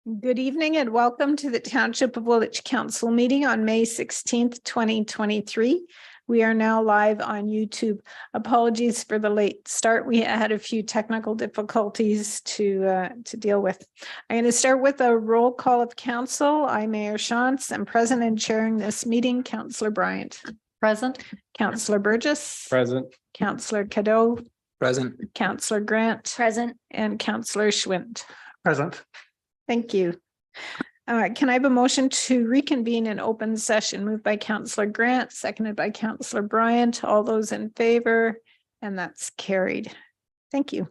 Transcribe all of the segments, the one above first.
Good evening and welcome to the Township of Woolwich Council meeting on May 16th, 2023. We are now live on YouTube. Apologies for the late start. We had a few technical difficulties to deal with. I'm going to start with a roll call of council. I'm Mayor Shantz and present and chairing this meeting, Councillor Bryant. Present. Councillor Burgess. Present. Councillor Cadeau. Present. Councillor Grant. Present. And Councillor Schwint. Present. Thank you. Can I have a motion to reconvene in open session? Moved by Councillor Grant, seconded by Councillor Bryant. All those in favor, and that's carried. Thank you.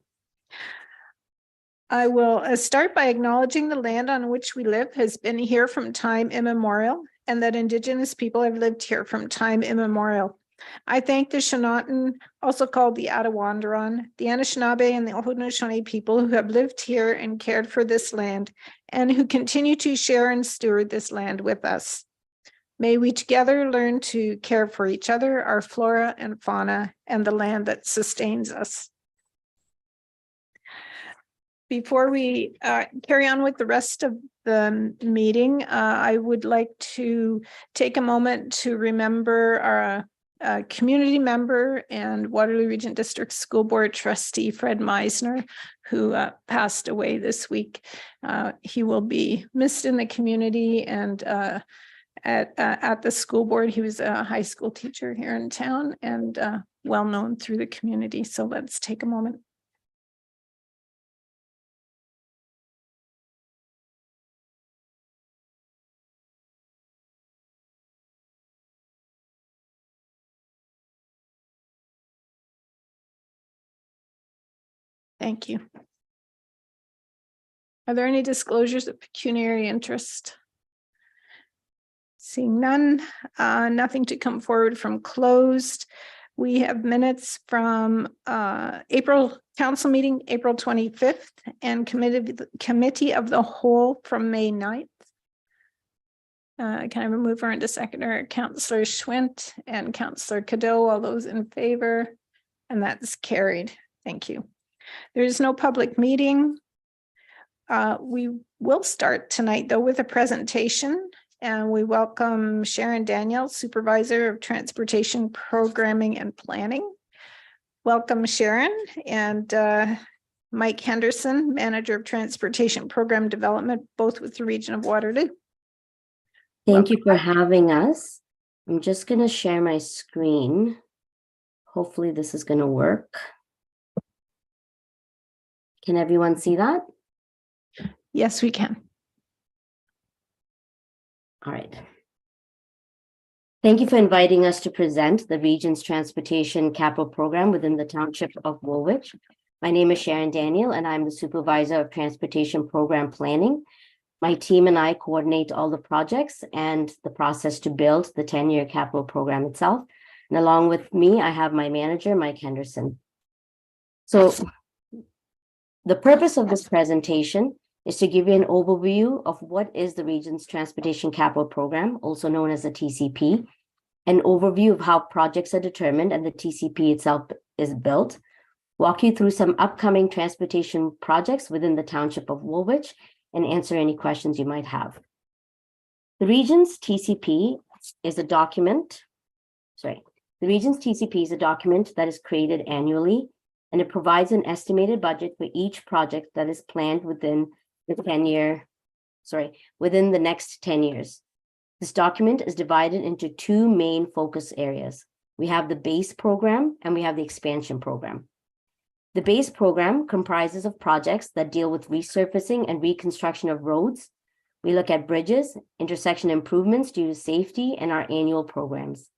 I will start by acknowledging the land on which we live has been here from time immemorial, and that Indigenous people have lived here from time immemorial. I thank the Shawanotan, also called the Attawandaron, the Anishinaabe and the Haudenosaunee people who have lived here and cared for this land and who continue to share and steward this land with us. May we together learn to care for each other, our flora and fauna, and the land that sustains us. Before we carry on with the rest of the meeting, I would like to take a moment to remember our community member and Waterloo Region District School Board trustee Fred Meisner, who passed away this week. He will be missed in the community and at the school board. He was a high school teacher here in town and well known through the community. So let's take a moment. Thank you. Are there any disclosures of pecuniary interest? Seeing none, nothing to come forward from closed. We have minutes from April council meeting, April 25th, and committee of the whole from May 9th. Can I have a mover and a seconder? Councillor Schwint and Councillor Cadeau, all those in favor, and that's carried. Thank you. There is no public meeting. We will start tonight, though, with a presentation, and we welcome Sharon Daniel, Supervisor of Transportation Programming and Planning. Welcome, Sharon, and Mike Henderson, Manager of Transportation Program Development, both with the region of Waterloo. Thank you for having us. I'm just going to share my screen. Hopefully this is going to work. Can everyone see that? Yes, we can. All right. Thank you for inviting us to present the region's transportation capital program within the Township of Woolwich. My name is Sharon Daniel, and I'm the Supervisor of Transportation Program Planning. My team and I coordinate all the projects and the process to build the 10-year capital program itself. And along with me, I have my manager, Mike Henderson. So the purpose of this presentation is to give you an overview of what is the region's Transportation Capital Program, also known as the TCP, an overview of how projects are determined and the TCP itself is built, walk you through some upcoming transportation projects within the Township of Woolwich, and answer any questions you might have. The region's TCP is a document, the region's TCP is a document that is created annually, and it provides an estimated budget for each project that is planned within the within the next 10 years. This document is divided into two main focus areas. We have the base program and we have the expansion program. The base program comprises of projects that deal with resurfacing and reconstruction of roads. We look at bridges, intersection improvements due to safety, and our annual programs.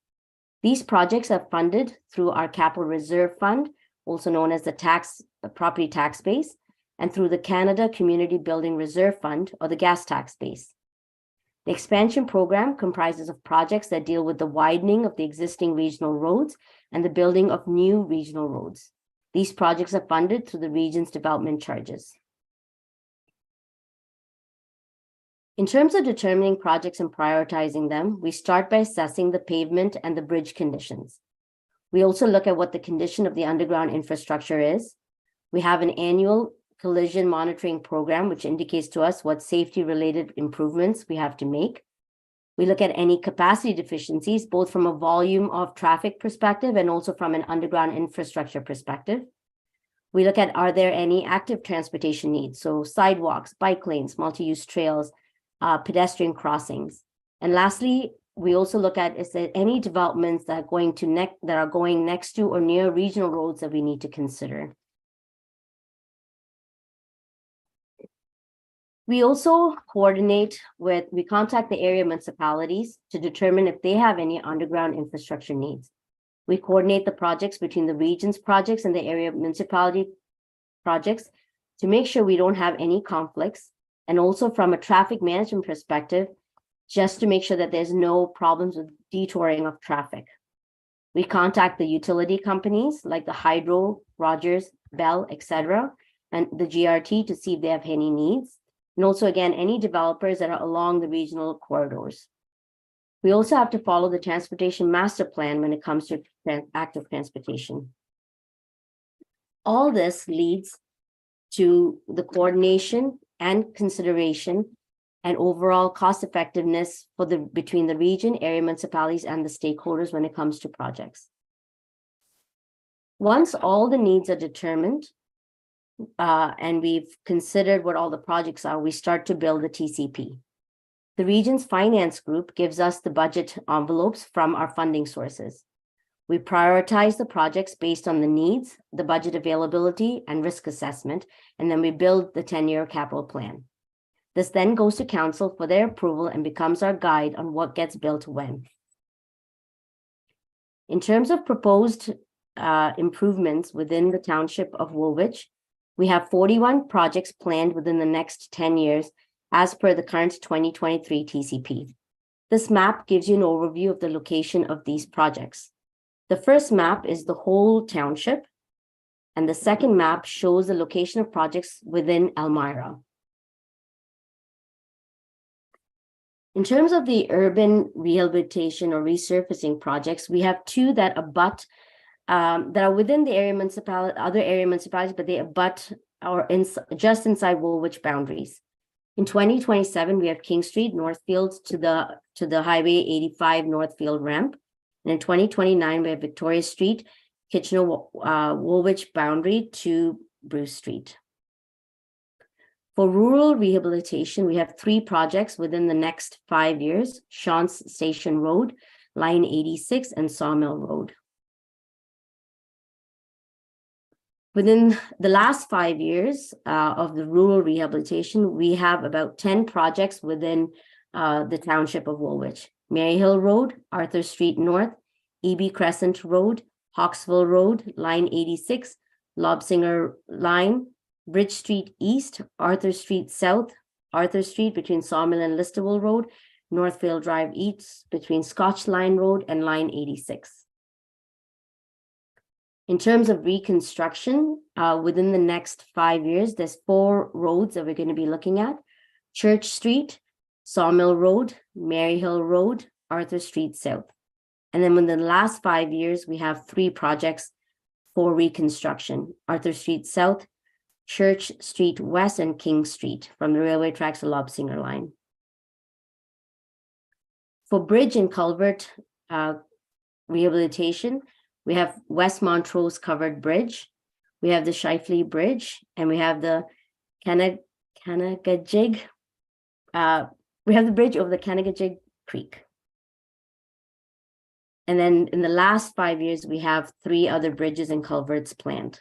These projects are funded through our Capital Reserve Fund, also known as the property tax base, and through the Canada Community Building Reserve Fund, or the gas tax base. The expansion program comprises of projects that deal with the widening of the existing regional roads and the building of new regional roads. These projects are funded through the region's development charges. In terms of determining projects and prioritizing them, we start by assessing the pavement and the bridge conditions. We also look at what the condition of the underground infrastructure is. We have an annual collision monitoring program, which indicates to us what safety-related improvements we have to make. We look at any capacity deficiencies, both from a volume of traffic perspective and also from an underground infrastructure perspective. We look at, are there any active transportation needs? So sidewalks, bike lanes, multi-use trails, pedestrian crossings. And lastly, we also look at, is there any developments that are going next to or near regional roads that we need to consider? We also we contact the area municipalities to determine if they have any underground infrastructure needs. We coordinate the projects between the region's projects and the area municipality projects to make sure we don't have any conflicts. And also from a traffic management perspective, just to make sure that there's no problems with detouring of traffic. We contact the utility companies like the Hydro, Rogers, Bell, etc., and the GRT to see if they have any needs. And also, again, any developers that are along the regional corridors. We also have to follow the transportation master plan when it comes to active transportation. All this leads to the coordination and consideration and overall cost effectiveness between the region, area municipalities, and the stakeholders when it comes to projects. Once all the needs are determined, and we've considered what all the projects are, we start to build the TCP. The region's finance group gives us the budget envelopes from our funding sources. We prioritize the projects based on the needs, the budget availability, and risk assessment, and then we build the 10-year capital plan. This then goes to council for their approval and becomes our guide on what gets built when. In terms of proposed improvements within the township of Woolwich, we have 41 projects planned within the next 10 years as per the current 2023 TCP. This map gives you an overview of the location of these projects. The first map is the whole township, and the second map shows the location of projects within Elmira. In terms of the urban rehabilitation or resurfacing projects, we have two that abut that are within the area municipality, other area municipalities, but they abut or just inside Woolwich boundaries. In 2027, we have King Street, Northfield to the Highway 85 Northfield ramp. And in 2029, we have Victoria Street, Kitchener Woolwich boundary to Bruce Street. For rural rehabilitation, we have 3 projects within the next 5 years: Shantz Station Road, Line 86, and Sawmill Road. Within the last 5 years of the rural rehabilitation, we have about 10 projects within the township of Woolwich: Maryhill Road, Arthur Street North, EB Crescent Road, Hawksville Road, Line 86, Lobsinger Line, Bridge Street East, Arthur Street South, Arthur Street between Sawmill and Listowel Road, Northfield Drive East between Scotch Line Road and Line 86. In terms of reconstruction, within the next 5 years, there's 4 roads that we're going to be looking at: Church Street, Sawmill Road, Maryhill Road, Arthur Street South. And then within the last 5 years, we have 3 projects for reconstruction: Arthur Street South, Church Street West, and King Street from the railway tracks to Lobsinger Line. For bridge and culvert rehabilitation, we have West Montrose Covered Bridge, we have the Shifley Bridge, and we have the Canagajig. We have the bridge over the Canagajig Creek. And then in the last 5 years, we have 3 other bridges and culverts planned.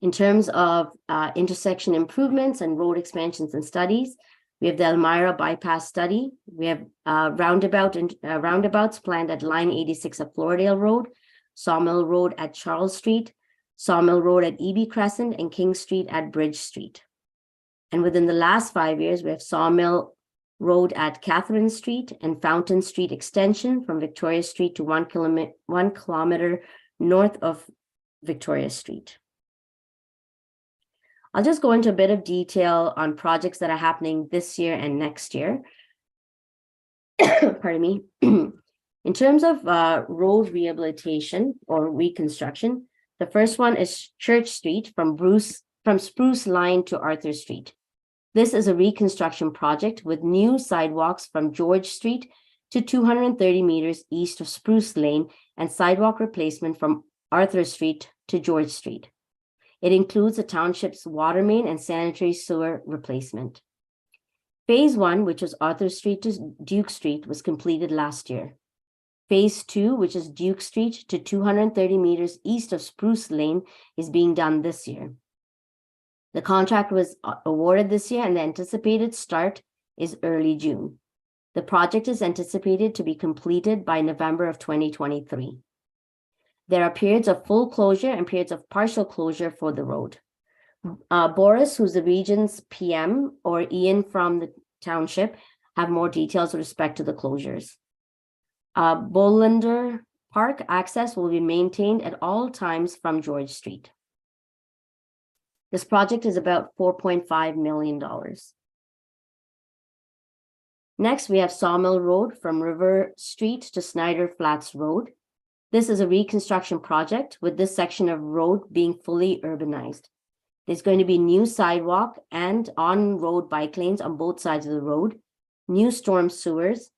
In terms of intersection improvements and road expansions and studies, we have the Elmira bypass study. We have roundabouts planned at Line 86 at Floridale Road, Sawmill Road at Charles Street, Sawmill Road at EB Crescent, and King Street at Bridge Street. And within the last 5 years, we have Sawmill Road at Catherine Street and Fountain Street extension from Victoria Street to 1 kilometer north of Victoria Street. I'll just go into a bit of detail on projects that are happening this year and next year. Pardon me. In terms of road rehabilitation or reconstruction, The first one is Church Street from Spruce Line to Arthur Street. This is a reconstruction project with new sidewalks from George Street to 230 meters east of Spruce Lane and sidewalk replacement from Arthur Street to George Street. It includes the township's water main and sanitary sewer replacement. Phase 1, which was Arthur Street to Duke Street, was completed last year. Phase 2, which is Duke Street to 230 meters east of Spruce Lane, is being done this year. The contract was awarded this year and the anticipated start is early June. The project is anticipated to be completed by November of 2023. There are periods of full closure and periods of partial closure for the road. Boris, who's the region's PM, or Ian from the township, have more details with respect to the closures. Bolander Park access will be maintained at all times from George Street. This project is about $4.5 million. Next, we have Sawmill Road from River Street to Snyder Flats Road. This is a reconstruction project with this section of road being fully urbanized. There's going to be new sidewalk and on-road bike lanes on both sides of the road, new storm sewers,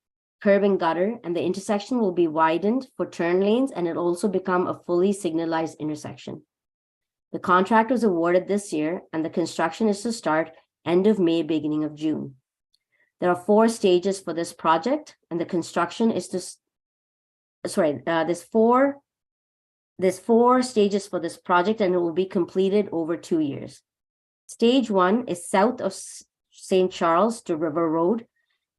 curb and gutter, and the intersection will be widened for turn lanes and it'll also become a fully signalized intersection. The contract was awarded this year and the construction is to start end of May, beginning of June. There are 4 stages for this project and the construction is there's four stages for this project and it will be completed over 2 years. Stage 1 is south of St. Charles to River Road.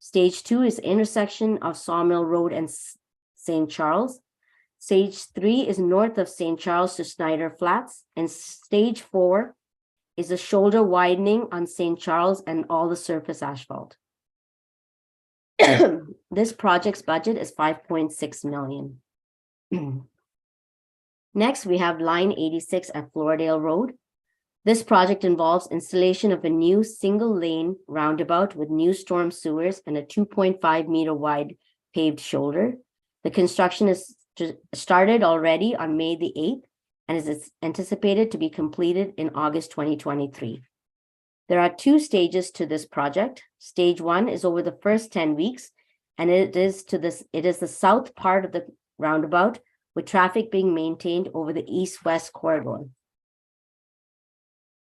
Stage 2 is intersection of Sawmill Road and St. Charles. Stage 3 is north of St. Charles to Snyder Flats. And stage 4 is a shoulder widening on St. Charles and all the surface asphalt. This project's budget is $5.6 million. Next, we have line 86 at Floridale Road. This project involves installation of a new single-lane roundabout with new storm sewers and a 2.5 meter wide paved shoulder. The construction is started already on May the 8th and is anticipated to be completed in August 2023. There are 2 stages to this project. Stage 1 is over the first 10 weeks, and it is the south part of the roundabout with traffic being maintained over the east-west corridor.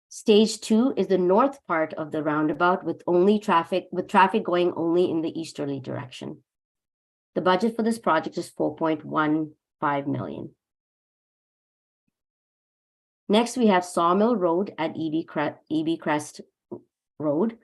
Stage 2 is the north part of the roundabout with traffic going only in the easterly direction. The budget for this project is $4.15 million. Next, we have Sawmill Road at EB Crest Road.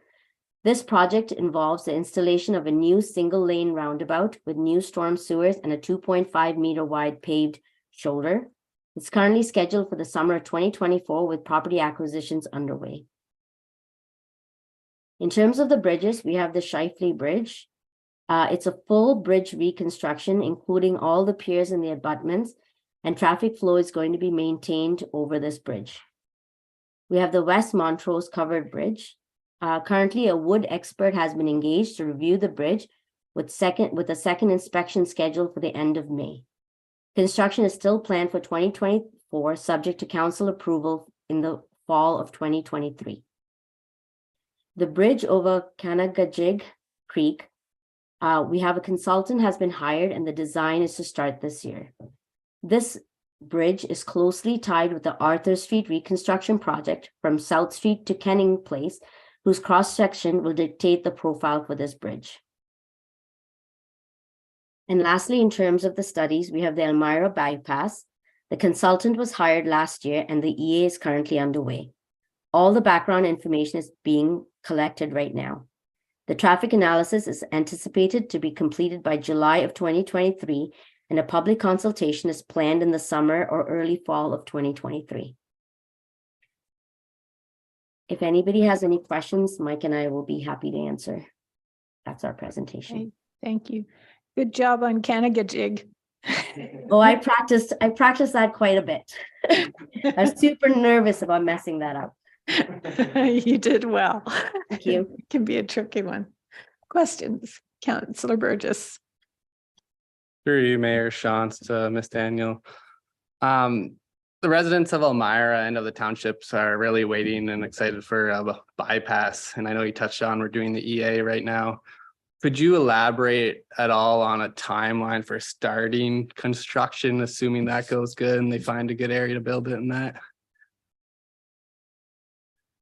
This project involves the installation of a new single-lane roundabout with new storm sewers and a 2.5 meter wide paved shoulder. It's currently scheduled for the summer of 2024 with property acquisitions underway. In terms of the bridges, we have the Shifley Bridge. It's a full bridge reconstruction, including all the piers and the abutments, and traffic flow is going to be maintained over this bridge. We have the West Montrose Covered Bridge. Currently, a wood expert has been engaged to review the bridge with a second inspection scheduled for the end of May. Construction is still planned for 2024, subject to council approval in the fall of 2023. The bridge over Kanagajig Creek, we have a consultant has been hired and the design is to start this year. This bridge is closely tied with the Arthur Street reconstruction project from South Street to Kenning Place, whose cross-section will dictate the profile for this bridge. And lastly, in terms of the studies, we have the Elmira bypass. The consultant was hired last year and the EA is currently underway. All the background information is being collected right now. The traffic analysis is anticipated to be completed by July of 2023, and a public consultation is planned in the summer or early fall of 2023. If anybody has any questions, Mike and I will be happy to answer. That's our presentation. Okay, thank you. Good job on Kanagajig. Oh, I practiced that quite a bit. I was super nervous about messing that up. You did well. Thank you. It can be a tricky one. Questions, Councillor Burgess. Through you, Mayor Shantz, to Ms. Daniel. the residents of Elmira and of the townships are really waiting and excited for a bypass. And I know you touched on, we're doing the EA right now. Could you elaborate at all on a timeline for starting construction, assuming that goes good and they find a good area to build it in that?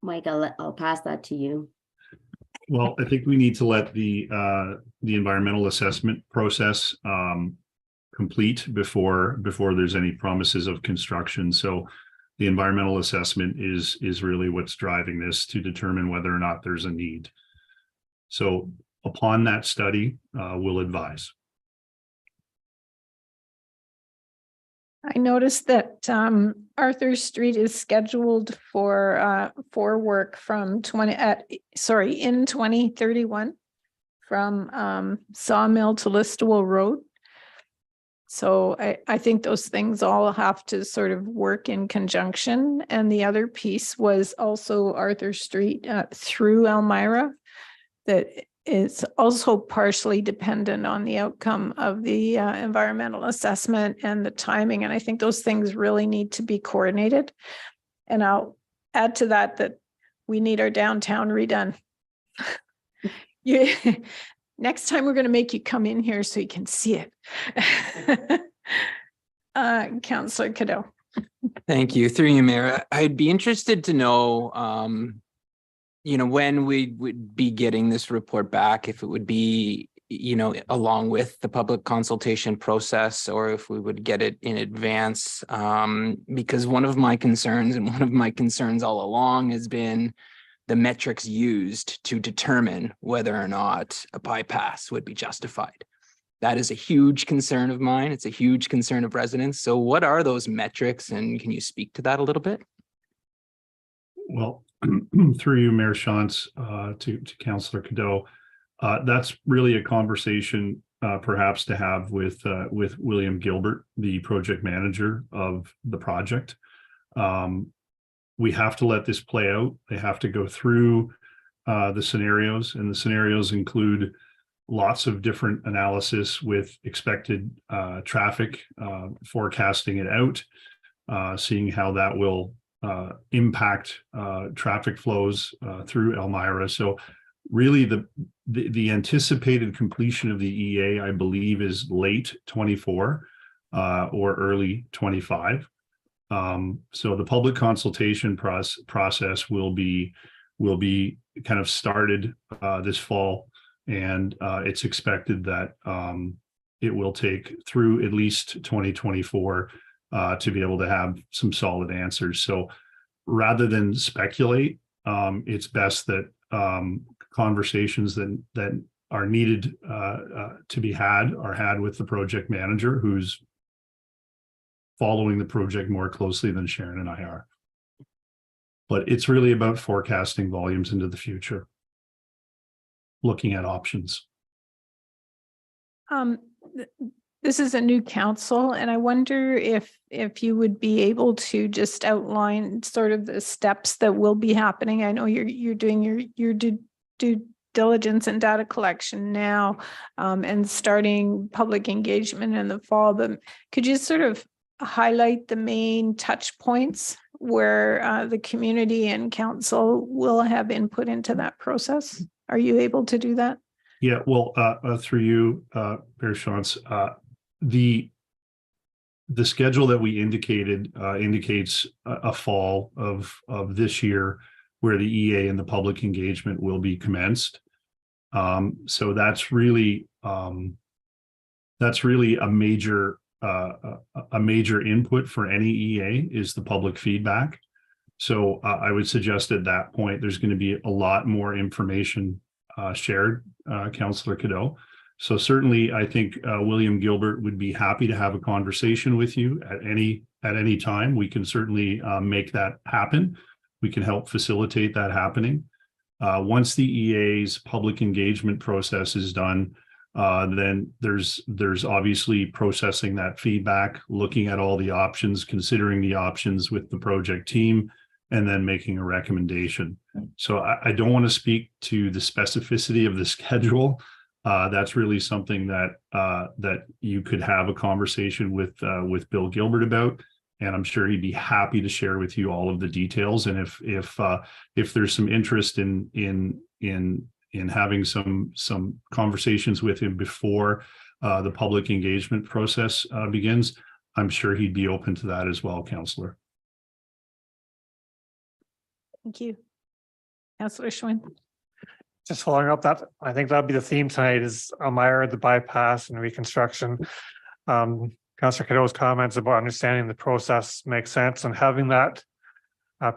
Mike, I'll pass that to you. Well, I think we need to let the environmental assessment process complete before there's any promises of construction. So the environmental assessment is really what's driving this to determine whether or not there's a need. So upon that study, we'll advise. I noticed that Arthur Street is scheduled for work from in 2031 from Sawmill to Listowel Road. So I think those things all have to sort of work in conjunction. And the other piece was also Arthur Street through Elmira that is also partially dependent on the outcome of the environmental assessment and the timing. And I think those things really need to be coordinated. And I'll add to that we need our downtown redone. Next time we're going to make you come in here so you can see it. Councillor Cadeau. Thank you. Through you, Mayor. I'd be interested to know, when we would be getting this report back, if it would be, along with the public consultation process, or if we would get it in advance. Because one of my concerns all along has been the metrics used to determine whether or not a bypass would be justified. That is a huge concern of mine. It's a huge concern of residents. So what are those metrics, and can you speak to that a little bit? Well, through you, Mayor Shantz, to Councillor Cadeau, that's really a conversation perhaps to have with William Gilbert, the project manager of the project. We have to let this play out. They have to go through the scenarios, and the scenarios include lots of different analysis with expected traffic, forecasting it out, seeing how that will impact traffic flows through Elmira. So really the anticipated completion of the EA, I believe, is late 24 or early 25. So the public consultation process will be kind of started this fall, and it's expected that it will take through at least 2024 to be able to have some solid answers. So rather than speculate, it's best that conversations that are needed to be had are had with the project manager, who's following the project more closely than Sharon and I are. But it's really about forecasting volumes into the future, looking at options. This is a new council, and I wonder if you would be able to just outline sort of the steps that will be happening. I know you're doing your due diligence and data collection now, and starting public engagement in the fall, but could you sort of highlight the main touch points where the community and council will have input into that process? Are you able to do that? Yeah, well, through you, Mayor Shantz, the schedule that we indicated indicates a fall of this year, where the EA and the public engagement will be commenced. So that's really a major input for any EA is the public feedback. So I would suggest at that point there's going to be a lot more information shared, Councillor Cadeau. So certainly, I think William Gilbert would be happy to have a conversation with you at any time. We can certainly make that happen. We can help facilitate that happening. Once the EA's public engagement process is done, then there's obviously processing that feedback, looking at all the options, considering the options with the project team, and then making a recommendation. So I don't want to speak to the specificity of the schedule. That's really something that you could have a conversation with Bill Gilbert about, and I'm sure he'd be happy to share with you all of the details. And if there's some interest in having some conversations with him before the public engagement process begins, I'm sure he'd be open to that as well, Councillor. Thank you. Councillor Schwinn. Just following up that, I think that'll be the theme tonight is Elmira, the bypass and reconstruction. Councillor Cadeau's comments about understanding the process makes sense, and having that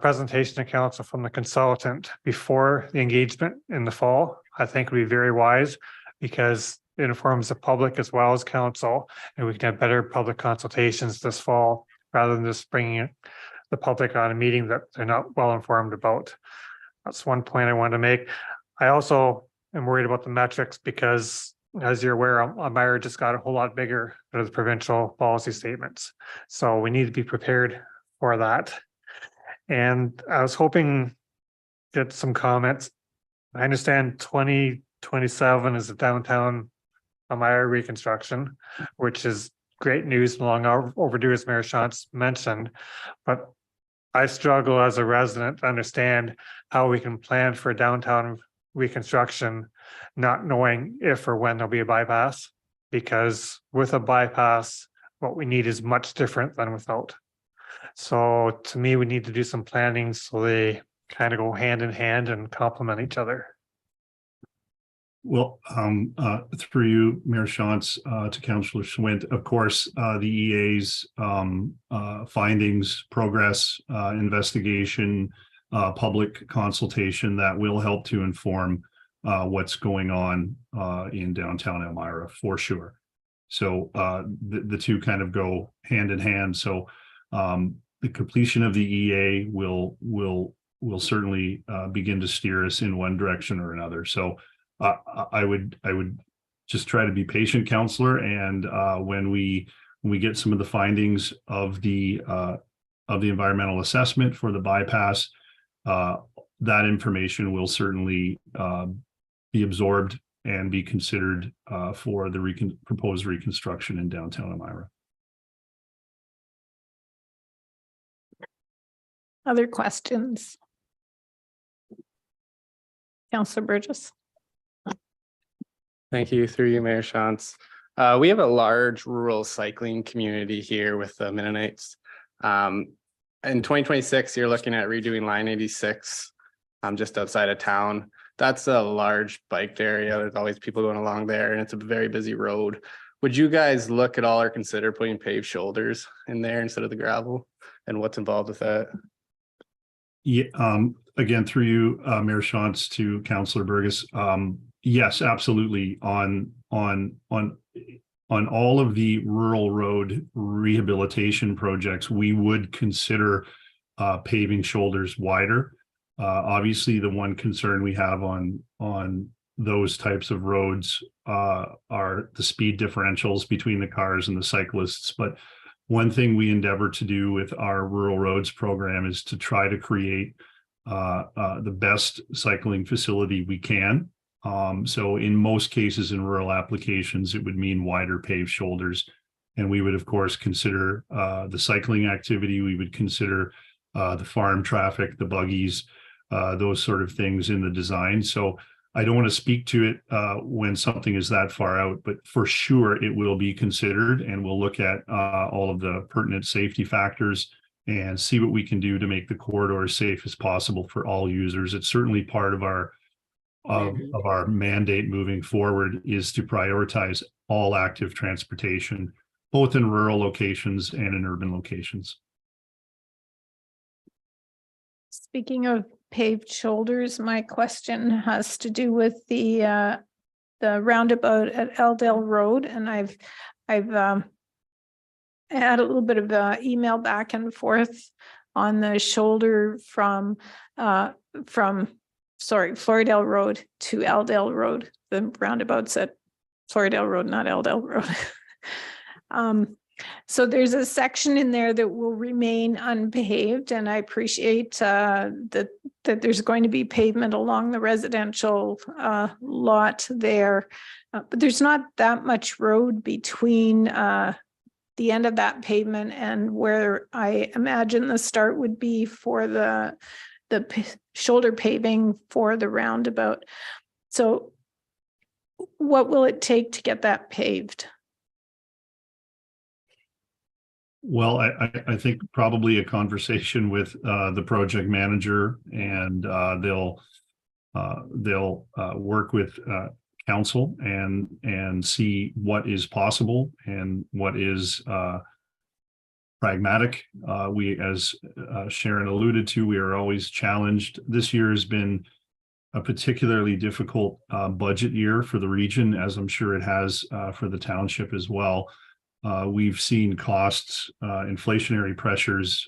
presentation to council from the consultant before the engagement in the fall, I think would be very wise, because it informs the public as well as council, and we can have better public consultations this fall rather than just bringing the public on a meeting that they're not well informed about. That's one point I wanted to make. I also am worried about the metrics because, as you're aware, Elmira just got a whole lot bigger under the provincial policy statements. So we need to be prepared for that. And I was hoping to get some comments. I understand 2027 is the downtown Elmira reconstruction, which is great news, long overdue, as Mayor Shantz mentioned. But I struggle as a resident to understand how we can plan for downtown reconstruction, not knowing if or when there'll be a bypass, because with a bypass, what we need is much different than without. So to me, we need to do some planning so they kind of go hand in hand and complement each other. Well, through you, Mayor Shantz, to Councillor Schwint, of course, the EA's findings, progress, investigation, public consultation, that will help to inform what's going on in downtown Elmira for sure. So the two kind of go hand in hand. So the completion of the EA will certainly begin to steer us in one direction or another. So I would just try to be patient, Councillor, and when we get some of the findings of the environmental assessment for the bypass, that information will certainly be absorbed and be considered for the proposed reconstruction in downtown Elmira. Other questions? Councillor Burgess. Thank you. Through you, Mayor Shantz. We have a large rural cycling community here with the Mennonites. In 2026, you're looking at redoing line 86 just outside of town. That's a large biked area. There's always people going along there, and it's a very busy road. Would you guys look at all or consider putting paved shoulders in there instead of the gravel, and what's involved with that? Yeah, again, through you, Mayor Shantz, to Councillor Burgess. Yes, absolutely. On all of the rural road rehabilitation projects, we would consider paving shoulders wider. Obviously, the one concern we have on those types of roads are the speed differentials between the cars and the cyclists. But one thing we endeavor to do with our rural roads program is to try to create the best cycling facility we can. So in most cases in rural applications, it would mean wider paved shoulders. And we would, of course, consider the cycling activity. We would consider the farm traffic, the buggies, those sort of things in the design. So I don't want to speak to it when something is that far out, but for sure it will be considered, and we'll look at all of the pertinent safety factors and see what we can do to make the corridor as safe as possible for all users. It's certainly part of our mandate moving forward, is to prioritize all active transportation, both in rural locations and in urban locations. Speaking of paved shoulders, my question has to do with the roundabout at Eldale Road, and I've had a little bit of email back and forth on the shoulder from Floridale Road to Eldale Road. The roundabouts at Floridale Road, not Eldale Road. So there's a section in there that will remain unpaved, and I appreciate that there's going to be pavement along the residential lot there, but there's not that much road between the end of that pavement and where I imagine the start would be for the shoulder paving for the roundabout. So what will it take to get that paved? Well, I think probably a conversation with the project manager, and they'll work with council and see what is possible and what is pragmatic. We, as Sharon alluded to, we are always challenged. This year has been a particularly difficult budget year for the region, as I'm sure it has for the township as well. We've seen costs, inflationary pressures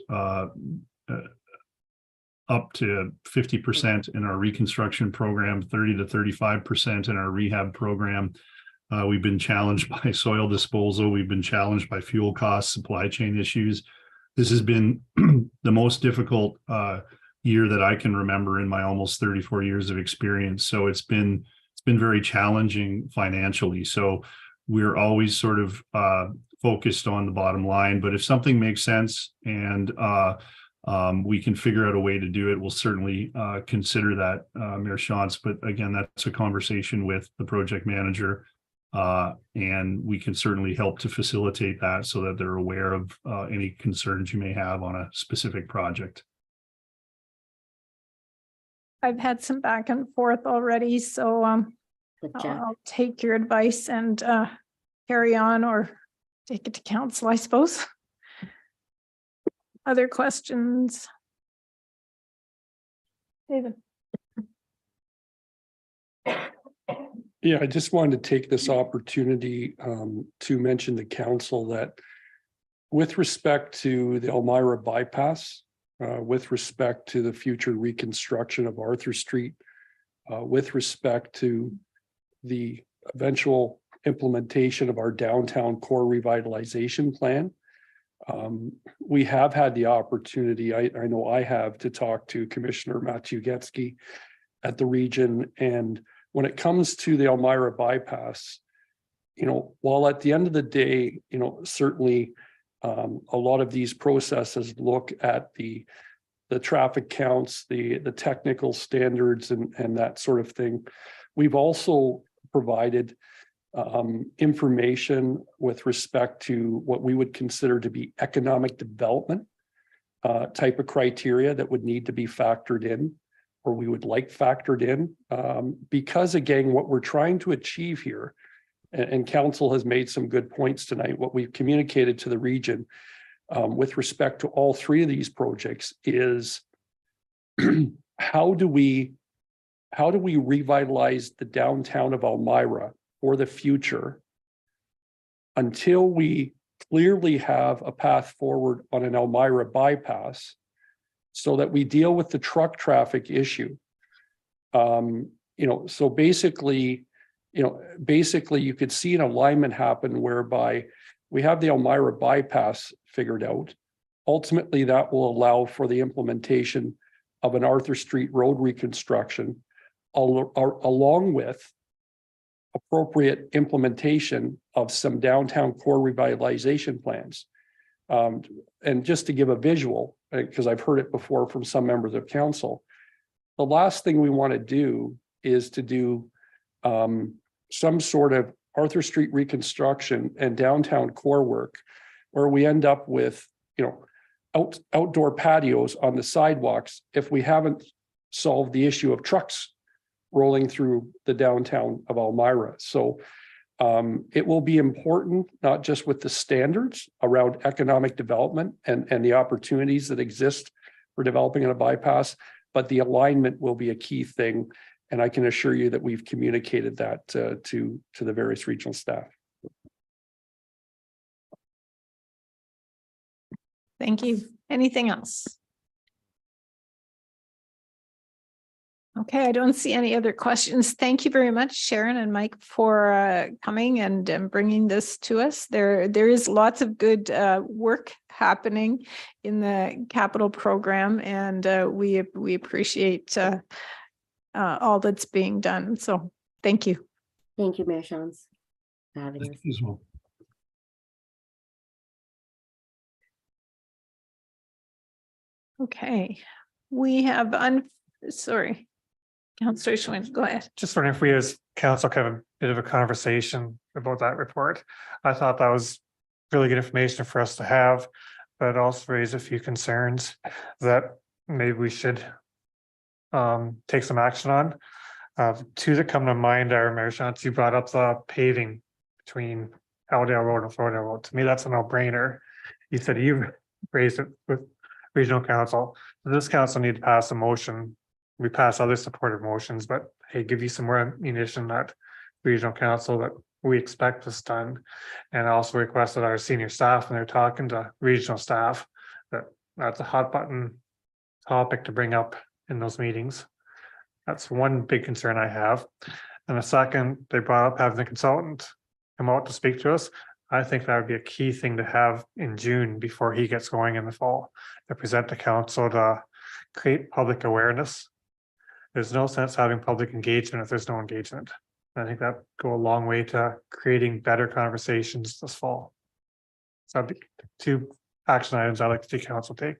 up to 50% in our reconstruction program, 30 to 35% in our rehab program. We've been challenged by soil disposal. We've been challenged by fuel costs, supply chain issues. This has been the most difficult year that I can remember in my almost 34 years of experience. So it's been very challenging financially. So we're always sort of focused on the bottom line, but if something makes sense and we can figure out a way to do it, we'll certainly consider that, Mayor Shantz. But again, that's a conversation with the project manager, and we can certainly help to facilitate that so that they're aware of any concerns you may have on a specific project. I've had some back and forth already, so Good job. I'll take your advice and carry on or take it to council, I suppose. Other questions? David? Yeah, I just wanted to take this opportunity to mention to council that with respect to the Elmira bypass, with respect to the future reconstruction of Arthur Street, with respect to the eventual implementation of our downtown core revitalization plan, we have had the opportunity, I know I have, to talk to Commissioner Maciejewski at the region. And when it comes to the Elmira bypass, while at the end of the day, certainly a lot of these processes look at the traffic counts, the technical standards and that sort of thing. We've also provided information with respect to what we would consider to be economic development type of criteria that would need to be factored in, or we would like factored in, because again, what we're trying to achieve here, and council has made some good points tonight, what we've communicated to the region with respect to all three of these projects is how do we revitalize the downtown of Elmira for the future until we clearly have a path forward on an Elmira bypass so that we deal with the truck traffic issue. So basically you could see an alignment happen whereby we have the Elmira bypass figured out. Ultimately, that will allow for the implementation of an Arthur Street road reconstruction along with appropriate implementation of some downtown core revitalization plans. And just to give a visual, because I've heard it before from some members of council, the last thing we want to do is to do some sort of Arthur Street reconstruction and downtown core work where we end up with, outdoor patios on the sidewalks if we haven't solved the issue of trucks rolling through the downtown of Elmira. So it will be important, not just with the standards around economic development and the opportunities that exist for developing on a bypass, but the alignment will be a key thing. And I can assure you that we've communicated that to the various regional staff. Thank you. Anything else? Okay, I don't see any other questions. Thank you very much, Sharon and Mike, for coming and bringing this to us. There is lots of good work happening in the capital program, and we appreciate all that's being done. So thank you. Thank you, Mayor Shantz, for having us. As well. Okay, we have sorry. Councillor Schwinn, go ahead. Just wondering if we as council could have a bit of a conversation about that report. I thought that was really good information for us to have, but it also raised a few concerns that maybe we should take some action on. Two that come to mind are, Mayor Shantz, you brought up the paving between Aldale Road and Florida Road. To me, that's a no-brainer. You said you raised it with regional council. This council need to pass a motion. We pass other supportive motions, but hey, give you some more ammunition that regional council that we expect this done. And also requested our senior staff, when they're talking to regional staff, that's a hot button topic to bring up in those meetings. That's one big concern I have. And the second, they brought up having the consultant come out to speak to us. I think that would be a key thing to have in June before he gets going in the fall, to present to council to create public awareness. There's no sense having public engagement if there's no engagement. I think that go a long way to creating better conversations this fall. So that'd be two action items I'd like to see council take.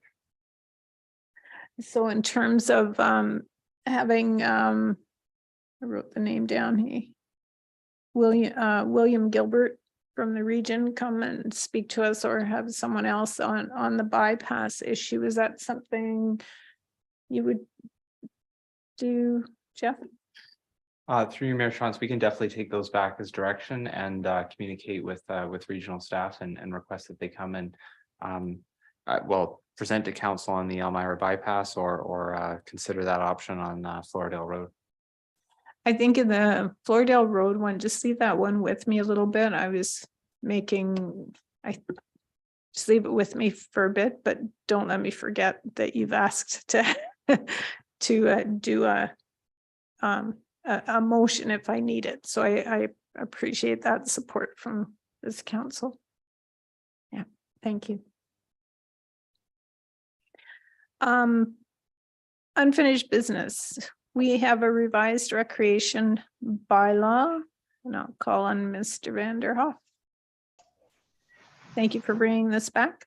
So in terms of having, I wrote the name down here. William Gilbert from the region come and speak to us, or have someone else on the bypass issue. Is that something you would do, Jeff? Through you, Mayor Shantz, we can definitely take those back as direction and communicate with regional staff and request that they come and well, present to council on the Elmira bypass or consider that option on Floridale Road. I think in the Floridale Road one, just leave that one with me a little bit. I just leave it with me for a bit, but don't let me forget that you've asked to to do a motion if I need it. So I appreciate that support from this council. Yeah, thank you. Unfinished business. We have a revised recreation bylaw, and I'll call on Mr. Vanderhoff. Thank you for bringing this back.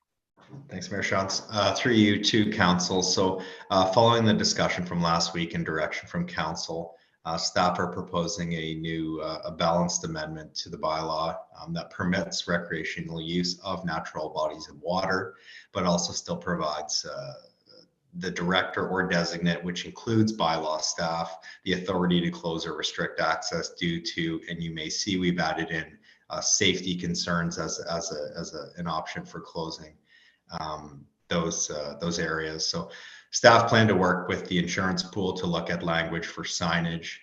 Thanks, Mayor Shantz. Through you to council. So following the discussion from last week and direction from council, staff are proposing a new a balanced amendment to the bylaw that permits recreational use of natural bodies of water, but also still provides the director or designate, which includes bylaw staff, the authority to close or restrict access due to, and you may see we've added in safety concerns as an option for closing those areas. So staff plan to work with the insurance pool to look at language for signage.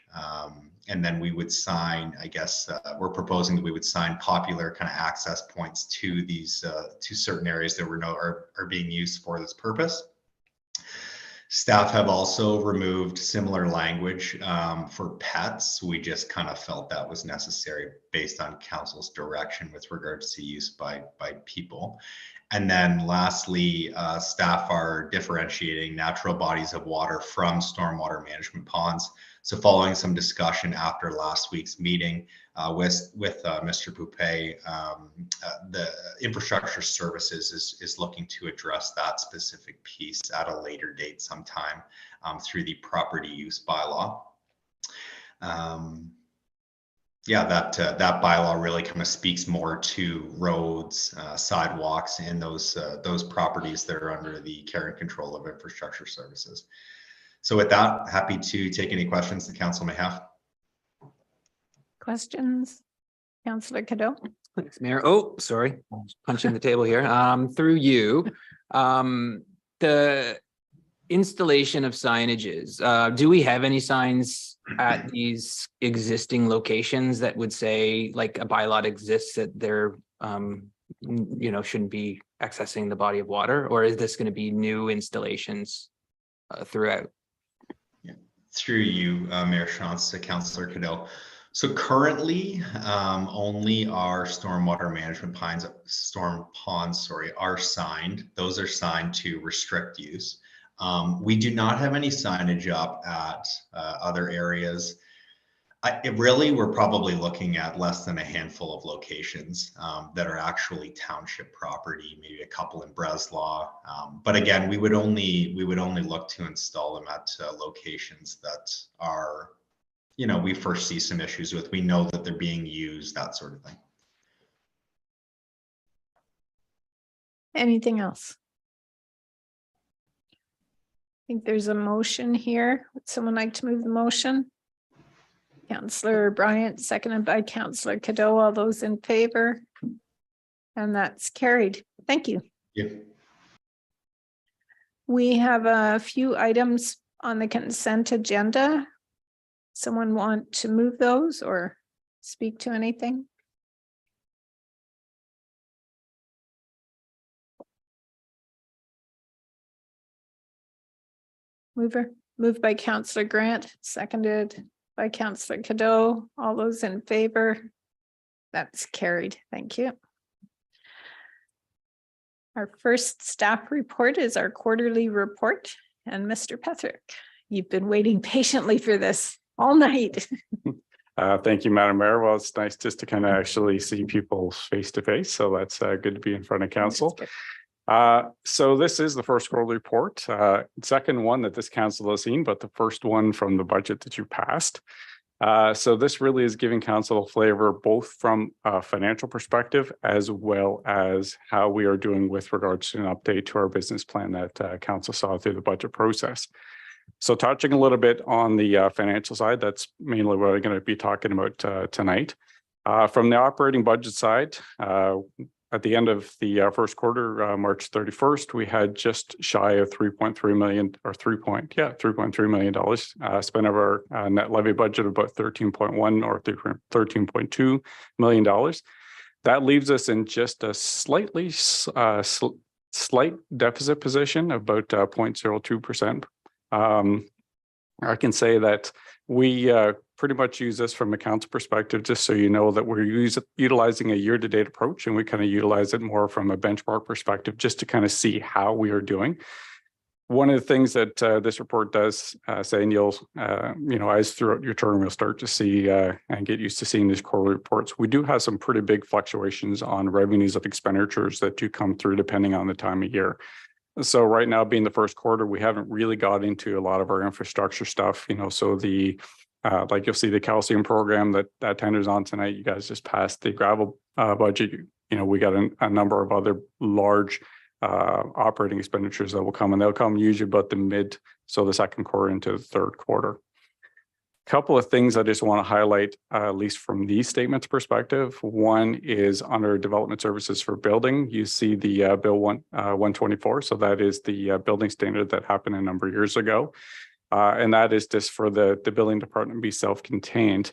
And then we would sign, I guess, we're proposing that we would sign popular kind of access points to these to certain areas that are being used for this purpose. Staff have also removed similar language for pets. We just kind of felt that was necessary based on council's direction with regards to use by people. And then lastly, staff are differentiating natural bodies of water from stormwater management ponds. So following some discussion after last week's meeting with Mr. Poupé, the infrastructure services is looking to address that specific piece at a later date sometime through the property use bylaw. Yeah, that bylaw really kind of speaks more to roads, sidewalks, and those properties that are under the care and control of infrastructure services. So with that, happy to take any questions the council may have. Questions? Councillor Cadeau? Thanks, Mayor. Oh, sorry, I was punching the table here. Through you, the installation of signages. Do we have any signs at these existing locations that would say, like, a bylaw exists that they're, shouldn't be accessing the body of water, or is this going to be new installations throughout? Yeah. Through you, Mayor Shantz, to Councillor Cadeau. So currently, only our stormwater management ponds are signed. Those are signed to restrict use. We do not have any signage up at other areas. We're probably looking at less than a handful of locations that are actually township property, maybe a couple in Breslau. But again, we would only look to install them at locations that are, we first see some issues with. We know that they're being used, that sort of thing. Anything else? I think there's a motion here. Would someone like to move the motion? Councillor Bryant, seconded by Councillor Cadeau. All those in favor? And that's carried. Thank you. Yeah. We have a few items on the consent agenda. Someone want to move those or speak to anything? Moved by Councillor Grant, seconded by Councillor Cadeau. All those in favor? That's carried. Thank you. Our first staff report is our quarterly report. And Mr. Petherick, you've been waiting patiently for this all night. Thank you, Madam Mayor. Well, it's nice just to kind of actually see people face to face. So that's good to be in front of council. So this is the first quarterly report, second one that this council has seen, but the first one from the budget that you passed. So this really is giving council a flavor, both from a financial perspective, as well as how we are doing with regards to an update to our business plan that council saw through the budget process. So touching a little bit on the financial side, that's mainly what I'm going to be talking about tonight. From the operating budget side, at the end of the first quarter, March 31st, we had just shy of $3.3 million or $3.3 million spent of our net levy budget of about 13.1 or 13.2 million dollars. That leaves us in just a slight deficit position of about 0.02%. I can say that we pretty much use this from a council perspective, just so you know that we're utilizing a year-to-date approach, and we kind of utilize it more from a benchmark perspective, just to kind of see how we are doing. One of the things that this report does say, and you'll, as throughout your term, you'll start to see and get used to seeing these quarterly reports. We do have some pretty big fluctuations on revenues of expenditures that do come through depending on the time of year. So right now, being the first quarter, we haven't really got into a lot of our infrastructure stuff, so the like you'll see the calcium program that tenders on tonight. You guys just passed the gravel budget. We got a number of other large operating expenditures that will come, and they'll come usually about the second quarter into the third quarter. Couple of things I just want to highlight, at least from these statements perspective. One is under development services for building. You see the Bill 124. So that is the building standard that happened a number of years ago. And that is just for the building department to be self-contained.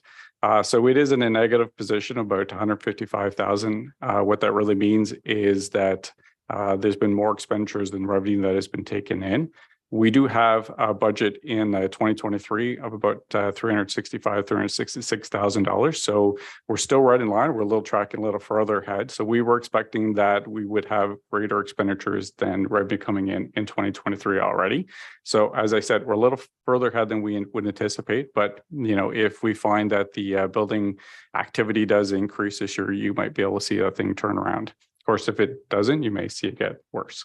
So it is in a negative position, about 155,000. What that really means is that there's been more expenditures than revenue that has been taken in. We do have a budget in 2023 of about $366,000. So we're still right in line. We're a little tracking a little further ahead. So we were expecting that we would have greater expenditures than revenue coming in 2023 already. So as I said, we're a little further ahead than we would anticipate. But, if we find that the building activity does increase this year, you might be able to see that thing turn around. Of course, if it doesn't, you may see it get worse.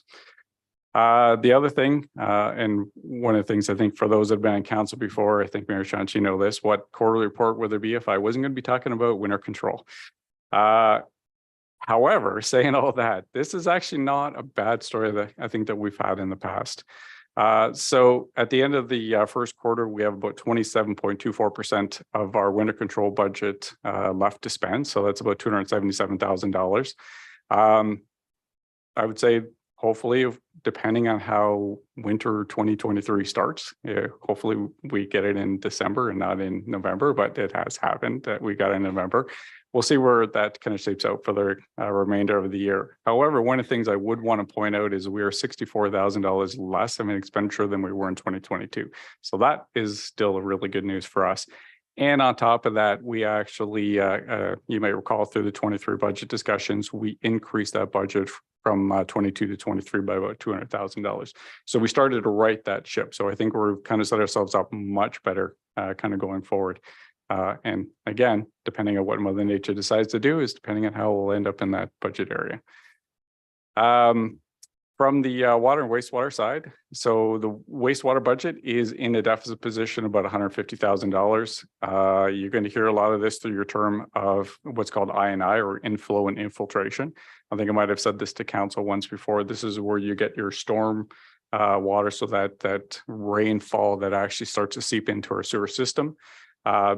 The other thing, and one of the things I think for those that have been on council before, I think Mayor Shantz, you know this, what quarterly report would there be if I wasn't going to be talking about winter control? However, saying all that, this is actually not a bad story that I think that we've had in the past. So at the end of the first quarter, we have about 27.24% of our winter control budget left to spend. So that's about $277,000. I would say, hopefully, depending on how winter 2023 starts, hopefully we get it in December and not in November, but it has happened that we got in November. We'll see where that kind of shapes out for the remainder of the year. However, one of the things I would want to point out is we are $64,000 less of an expenditure than we were in 2022. So that is still a really good news for us. And on top of that, we actually, you may recall through the 23 budget discussions, we increased that budget from 22 to 23 by about $200,000. So we started to right that ship. So I think we're kind of set ourselves up much better kind of going forward. And again, depending on what Mother Nature decides to do is depending on how we'll end up in that budget area. From the water and wastewater side, so the wastewater budget is in a deficit position about $150,000. You're going to hear a lot of this through your term of what's called I&I, or inflow and infiltration. I think I might have said this to council once before. This is where you get your storm water, so that rainfall that actually starts to seep into our sewer system.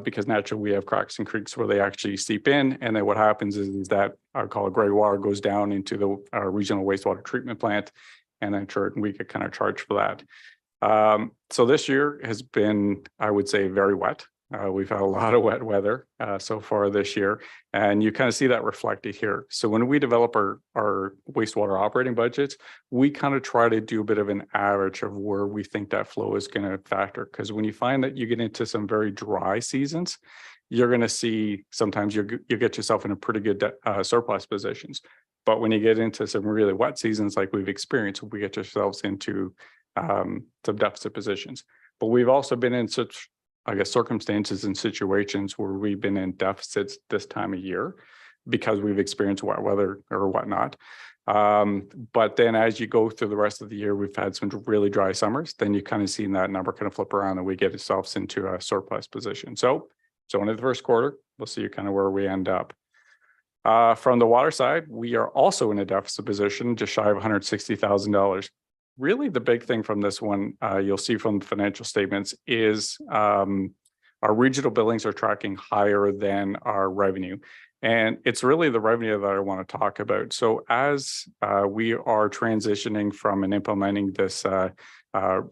Because naturally we have cracks and creeks where they actually seep in, and then what happens is that I call it gray water goes down into the regional wastewater treatment plant, and then we get kind of charged for that. So this year has been, I would say, very wet. We've had a lot of wet weather so far this year, and you kind of see that reflected here. So when we develop our wastewater operating budgets, we kind of try to do a bit of an average of where we think that flow is going to factor. Because when you find that you get into some very dry seasons, you're going to see sometimes you get yourself in a pretty good surplus positions. But when you get into some really wet seasons like we've experienced, we get ourselves into some deficit positions. But we've also been in such, I guess, circumstances and situations where we've been in deficits this time of year because we've experienced wet weather or whatnot. But then as you go through the rest of the year, we've had some really dry summers. Then you kind of seen that number kind of flip around and we get ourselves into a surplus position. So into the first quarter, we'll see kind of where we end up. From the water side, we are also in a deficit position, just shy of $160,000. Really, the big thing from this one, you'll see from the financial statements, is our regional billings are tracking higher than our revenue. And it's really the revenue that I want to talk about. So as we are transitioning from and implementing this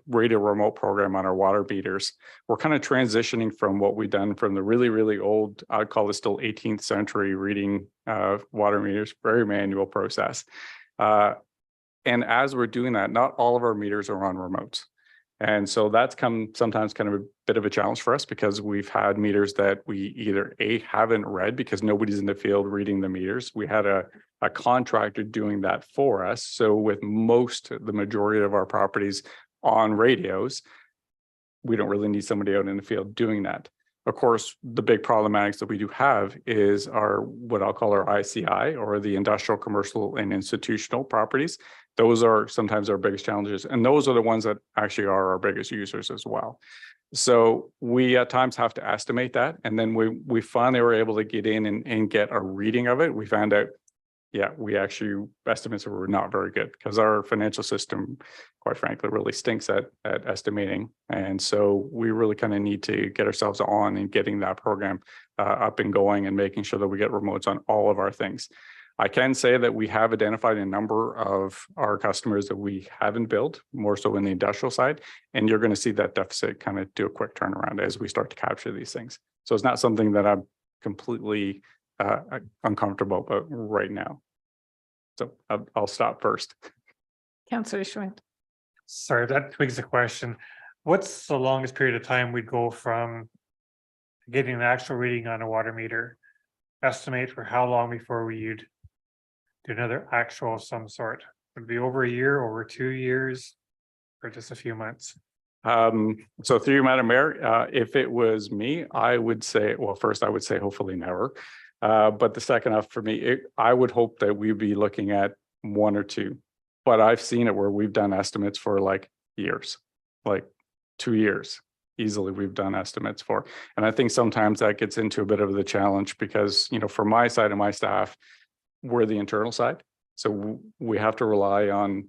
radio remote program on our water meters, we're kind of transitioning from what we've done from the really, really old, I'd call this still 18th century reading water meters, very manual process. And as we're doing that, not all of our meters are on remotes. And so that's sometimes kind of a bit of a challenge for us, because we've had meters that we either haven't read because nobody's in the field reading the meters. We had a contractor doing that for us. So with the majority of our properties on radios, we don't really need somebody out in the field doing that. Of course, the big problematics that we do have is what I'll call our ICI, or the industrial, commercial, and institutional properties. Those are sometimes our biggest challenges. And those are the ones that actually are our biggest users as well. So we at times have to estimate that. And then we finally were able to get in and get a reading of it. We found out, estimates were not very good, because our financial system, quite frankly, really stinks at estimating. And so we really kind of need to get ourselves on and getting that program up and going and making sure that we get remotes on all of our things. I can say that we have identified a number of our customers that we haven't billed, more so in the industrial side, and you're going to see that deficit kind of do a quick turnaround as we start to capture these things. So it's not something that I'm completely uncomfortable about right now. So I'll stop first. Councillor Schwint. Sorry, that tweaks the question. What's the longest period of time we'd go from getting an actual reading on a water meter? Estimate for how long before we'd do another actual of some sort? Would it be over a year, over 2 years, or just a few months? So through you, Madam Mayor, if it was me, I would say, well, first I would say hopefully never. But the second off for me, I would hope that we'd be looking at 1 or 2. But I've seen it where we've done estimates for like years, like 2 years. Easily we've done estimates for. And I think sometimes that gets into a bit of the challenge because, for my side and my staff, we're the internal side. So we have to rely on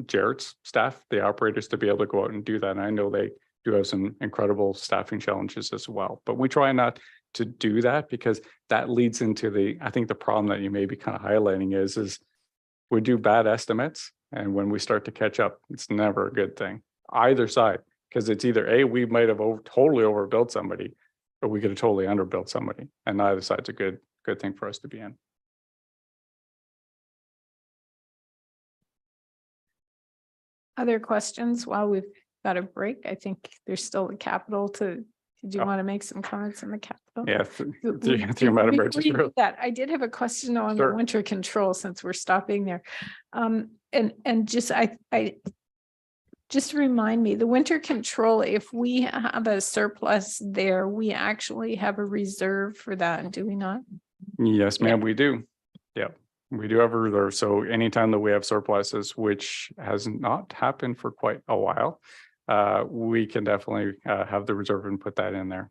Jared's staff, the operators, to be able to go out and do that. And I know they do have some incredible staffing challenges as well. But we try not to do that, because that leads into I think the problem that you may be kind of highlighting is we do bad estimates. And when we start to catch up, it's never a good thing, either side. Because it's either we might have totally overbuilt somebody, or we could have totally underbuilt somebody, and neither side's a good thing for us to be in. Other questions while we've got a break? I think there's still the capital to. Did you want to make some comments on the capital? Yeah, through Madam Mayor, just real. That I did have a question on the winter control, since we're stopping there, and just I Just remind me, the winter control, if we have a surplus there, we actually have a reserve for that, do we not? Yes, ma'am, we do. Yep, we do have a reserve. So anytime that we have surpluses, which has not happened for quite a while, we can definitely have the reserve and put that in there.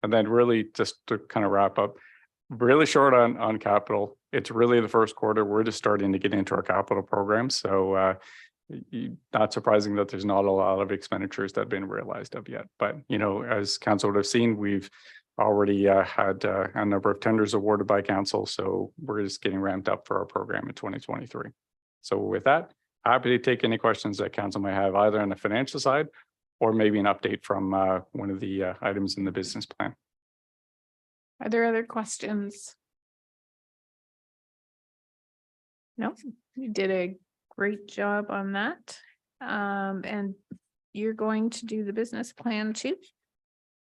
And then really just to kind of wrap up, really short on capital. It's really the first quarter. We're just starting to get into our capital program. So not surprising that there's not a lot of expenditures that have been realized of yet. But, you know, as council would have seen, we've already had a number of tenders awarded by council. So we're just getting ramped up for our program in 2023. So with that, happy to take any questions that council might have either on the financial side or maybe an update from one of the items in the business plan. Are there other questions? No, you did a great job on that. And you're going to do the business plan too?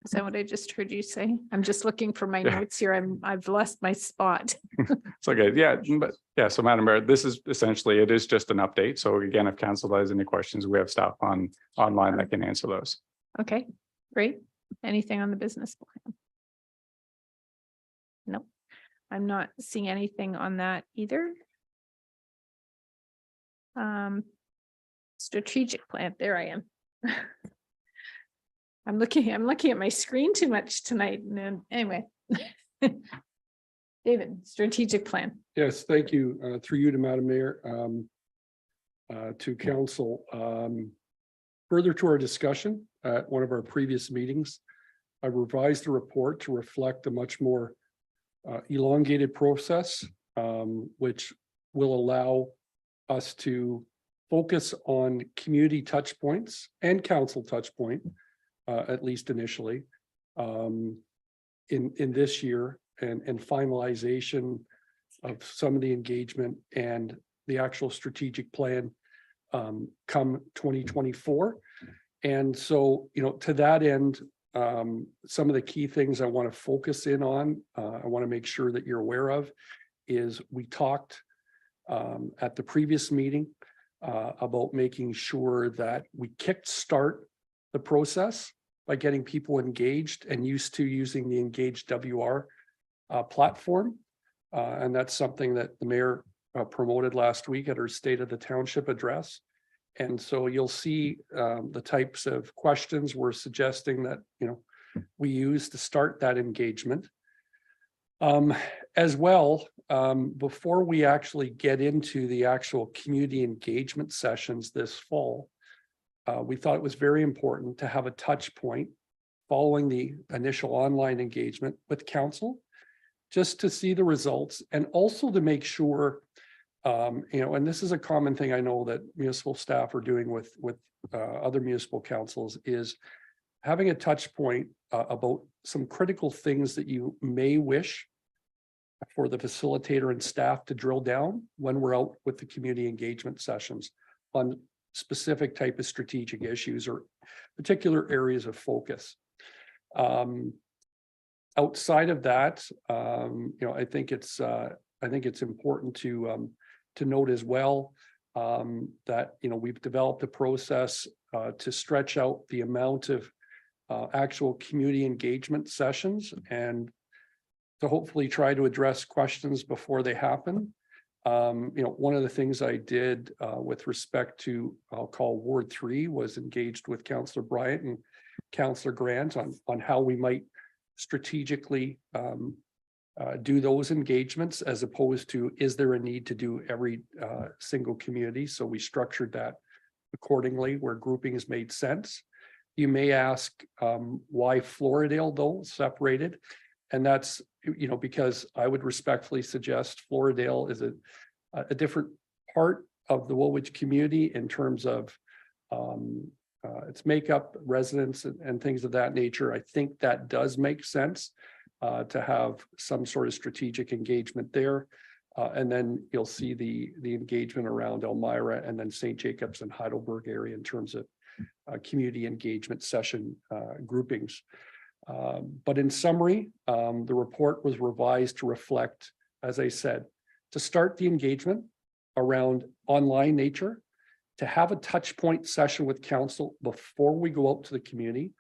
Is that what I just heard you say? I'm just looking for my notes here. I've lost my spot. It's okay. Yeah, but yeah, so Madam Mayor, this is essentially, it is just an update. So again, if council has any questions, we have staff online that can answer those. Okay, great. Anything on the business plan? No, I'm not seeing anything on that either. Strategic plan, there I am. I'm looking at my screen too much tonight. And then anyway. David, strategic plan. Yes, thank you. Through you to Madam Mayor, to council. Further to our discussion at one of our previous meetings, I revised the report to reflect a much more elongated process, which will allow us to focus on community touch points and council touch point, at least initially, in this year, and finalization of some of the engagement and the actual strategic plan come 2024. And so, you know, to that end, some of the key things I want to focus in on, I want to make sure that you're aware of, is we talked at the previous meeting about making sure that we kickstart the process by getting people engaged and used to using the Engaged WR platform. And that's something that the mayor promoted last week at her State of the Township address. And so you'll see the types of questions we're suggesting that, you know, we use to start that engagement. As well, before we actually get into the actual community engagement sessions this fall, we thought it was very important to have a touch point following the initial online engagement with council, just to see the results and also to make sure, you know, and this is a common thing I know that municipal staff are doing with other municipal councils, is having a touch point about some critical things that you may wish for the facilitator and staff to drill down when we're out with the community engagement sessions on specific type of strategic issues or particular areas of focus. Outside of that, you know, I think it's important to note as well that, you know, we've developed a process to stretch out the amount of actual community engagement sessions and to hopefully try to address questions before they happen. You know, one of the things I did with respect to, I'll call Ward 3, was engaged with Councillor Bryant and Councillor Grant on how we might strategically do those engagements, as opposed to, is there a need to do every single community? So we structured that accordingly where groupings made sense. You may ask why Floridale though separated, and that's, you know, because I would respectfully suggest Floridale is a different part of the Woolwich community in terms of its makeup, residents, and things of that nature. I think that does make sense to have some sort of strategic engagement there. And then you'll see the engagement around Elmira and then St. Jacobs and Heidelberg area in terms of community engagement session groupings. But in summary, the report was revised to reflect, as I said, to start the engagement, around online nature, to have a touch point session with council before we go out to the community,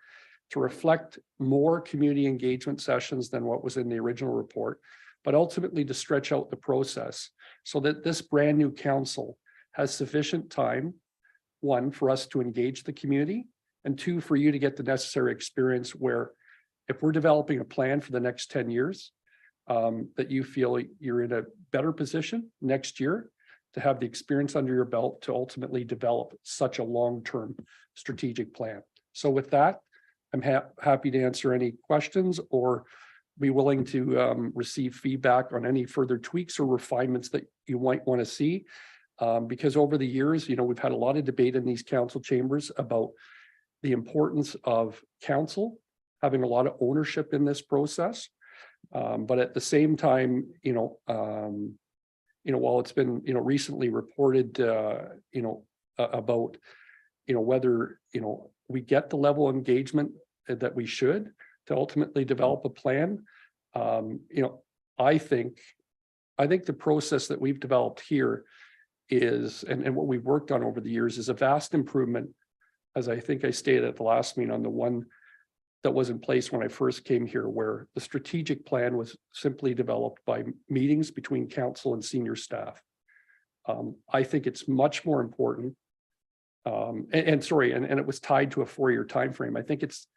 to reflect more community engagement sessions than what was in the original report, but ultimately to stretch out the process so that this brand new council has sufficient time, one, for us to engage the community, and two, for you to get the necessary experience where if we're developing a plan for the next 10 years, that you feel you're in a better position next year to have the experience under your belt to ultimately develop such a long-term strategic plan. So with that, I'm happy to answer any questions or be willing to receive feedback on any further tweaks or refinements that you might want to see. Because over the years, we've had a lot of debate in these council chambers about the importance of council having a lot of ownership in this process. But at the same time, while it's been, recently reported, about, whether, we get the level of engagement that we should to ultimately develop a plan. I think the process that we've developed here is, and what we've worked on over the years is a vast improvement, as I think I stated at the last meeting, on the one that was in place when I first came here, where the strategic plan was simply developed by meetings between council and senior staff. I think it's much more important, and it was tied to a 4-year time frame. I think it's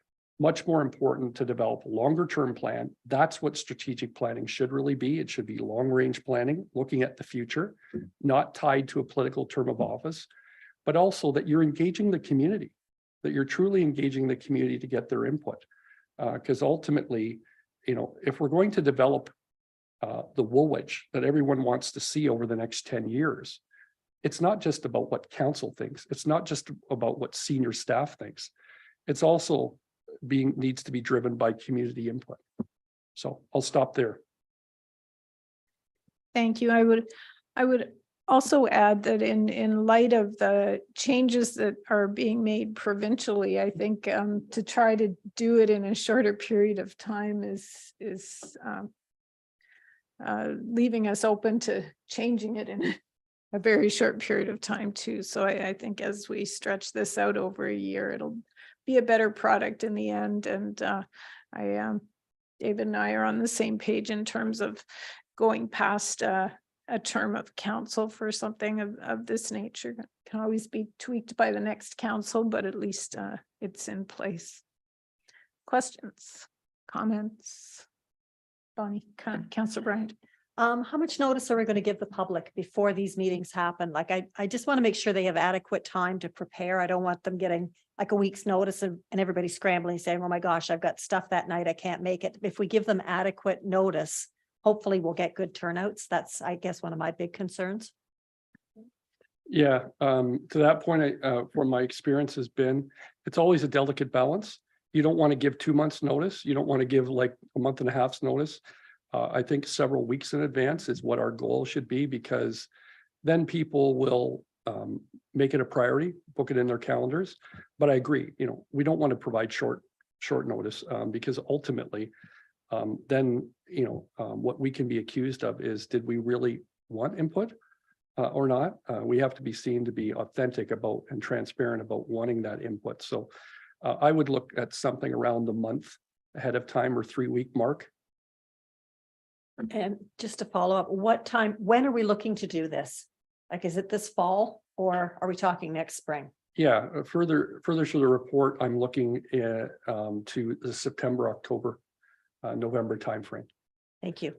much more important to develop a longer term plan. That's what strategic planning should really be. It should be long range planning, looking at the future, not tied to a political term of office, but also that you're engaging the community, that you're truly engaging the community to get their input. Because ultimately, if we're going to develop the Woolwich that everyone wants to see over the next 10 years, it's not just about what council thinks. It's not just about what senior staff thinks. It's also needs to be driven by community input. So I'll stop there. Thank you. I would also add that in light of the changes that are being made provincially, I think to try to do it in a shorter period of time is leaving us open to changing it in a very short period of time too. So I think as we stretch this out over a year, it'll be a better product in the end. And David and I are on the same page in terms of going past a term of council for something of this nature. It can always be tweaked by the next council, but at least it's in place. Questions, comments? Bonnie, Councillor Bryant. How much notice are we going to give the public before these meetings happen? Like, I just want to make sure they have adequate time to prepare. I don't want them getting like a week's notice and everybody scrambling saying, oh my gosh, I've got stuff that night, I can't make it. If we give them adequate notice, hopefully we'll get good turnouts. That's, I guess, one of my big concerns. Yeah, to that point, from my experience has been, it's always a delicate balance. You don't want to give 2 months notice. You don't want to give like a month and a half's notice. I think several weeks in advance is what our goal should be, because then people will make it a priority, book it in their calendars. But I agree, we don't want to provide short notice because ultimately then, what we can be accused of is, did we really want input or not? We have to be seen to be authentic about and transparent about wanting that input. So I would look at something around the month ahead of time or 3-week mark. And just to follow up, when are we looking to do this? Like, is it this fall or are we talking next spring? Yeah, further to the report, I'm looking at to the September, October, November timeframe. Thank you.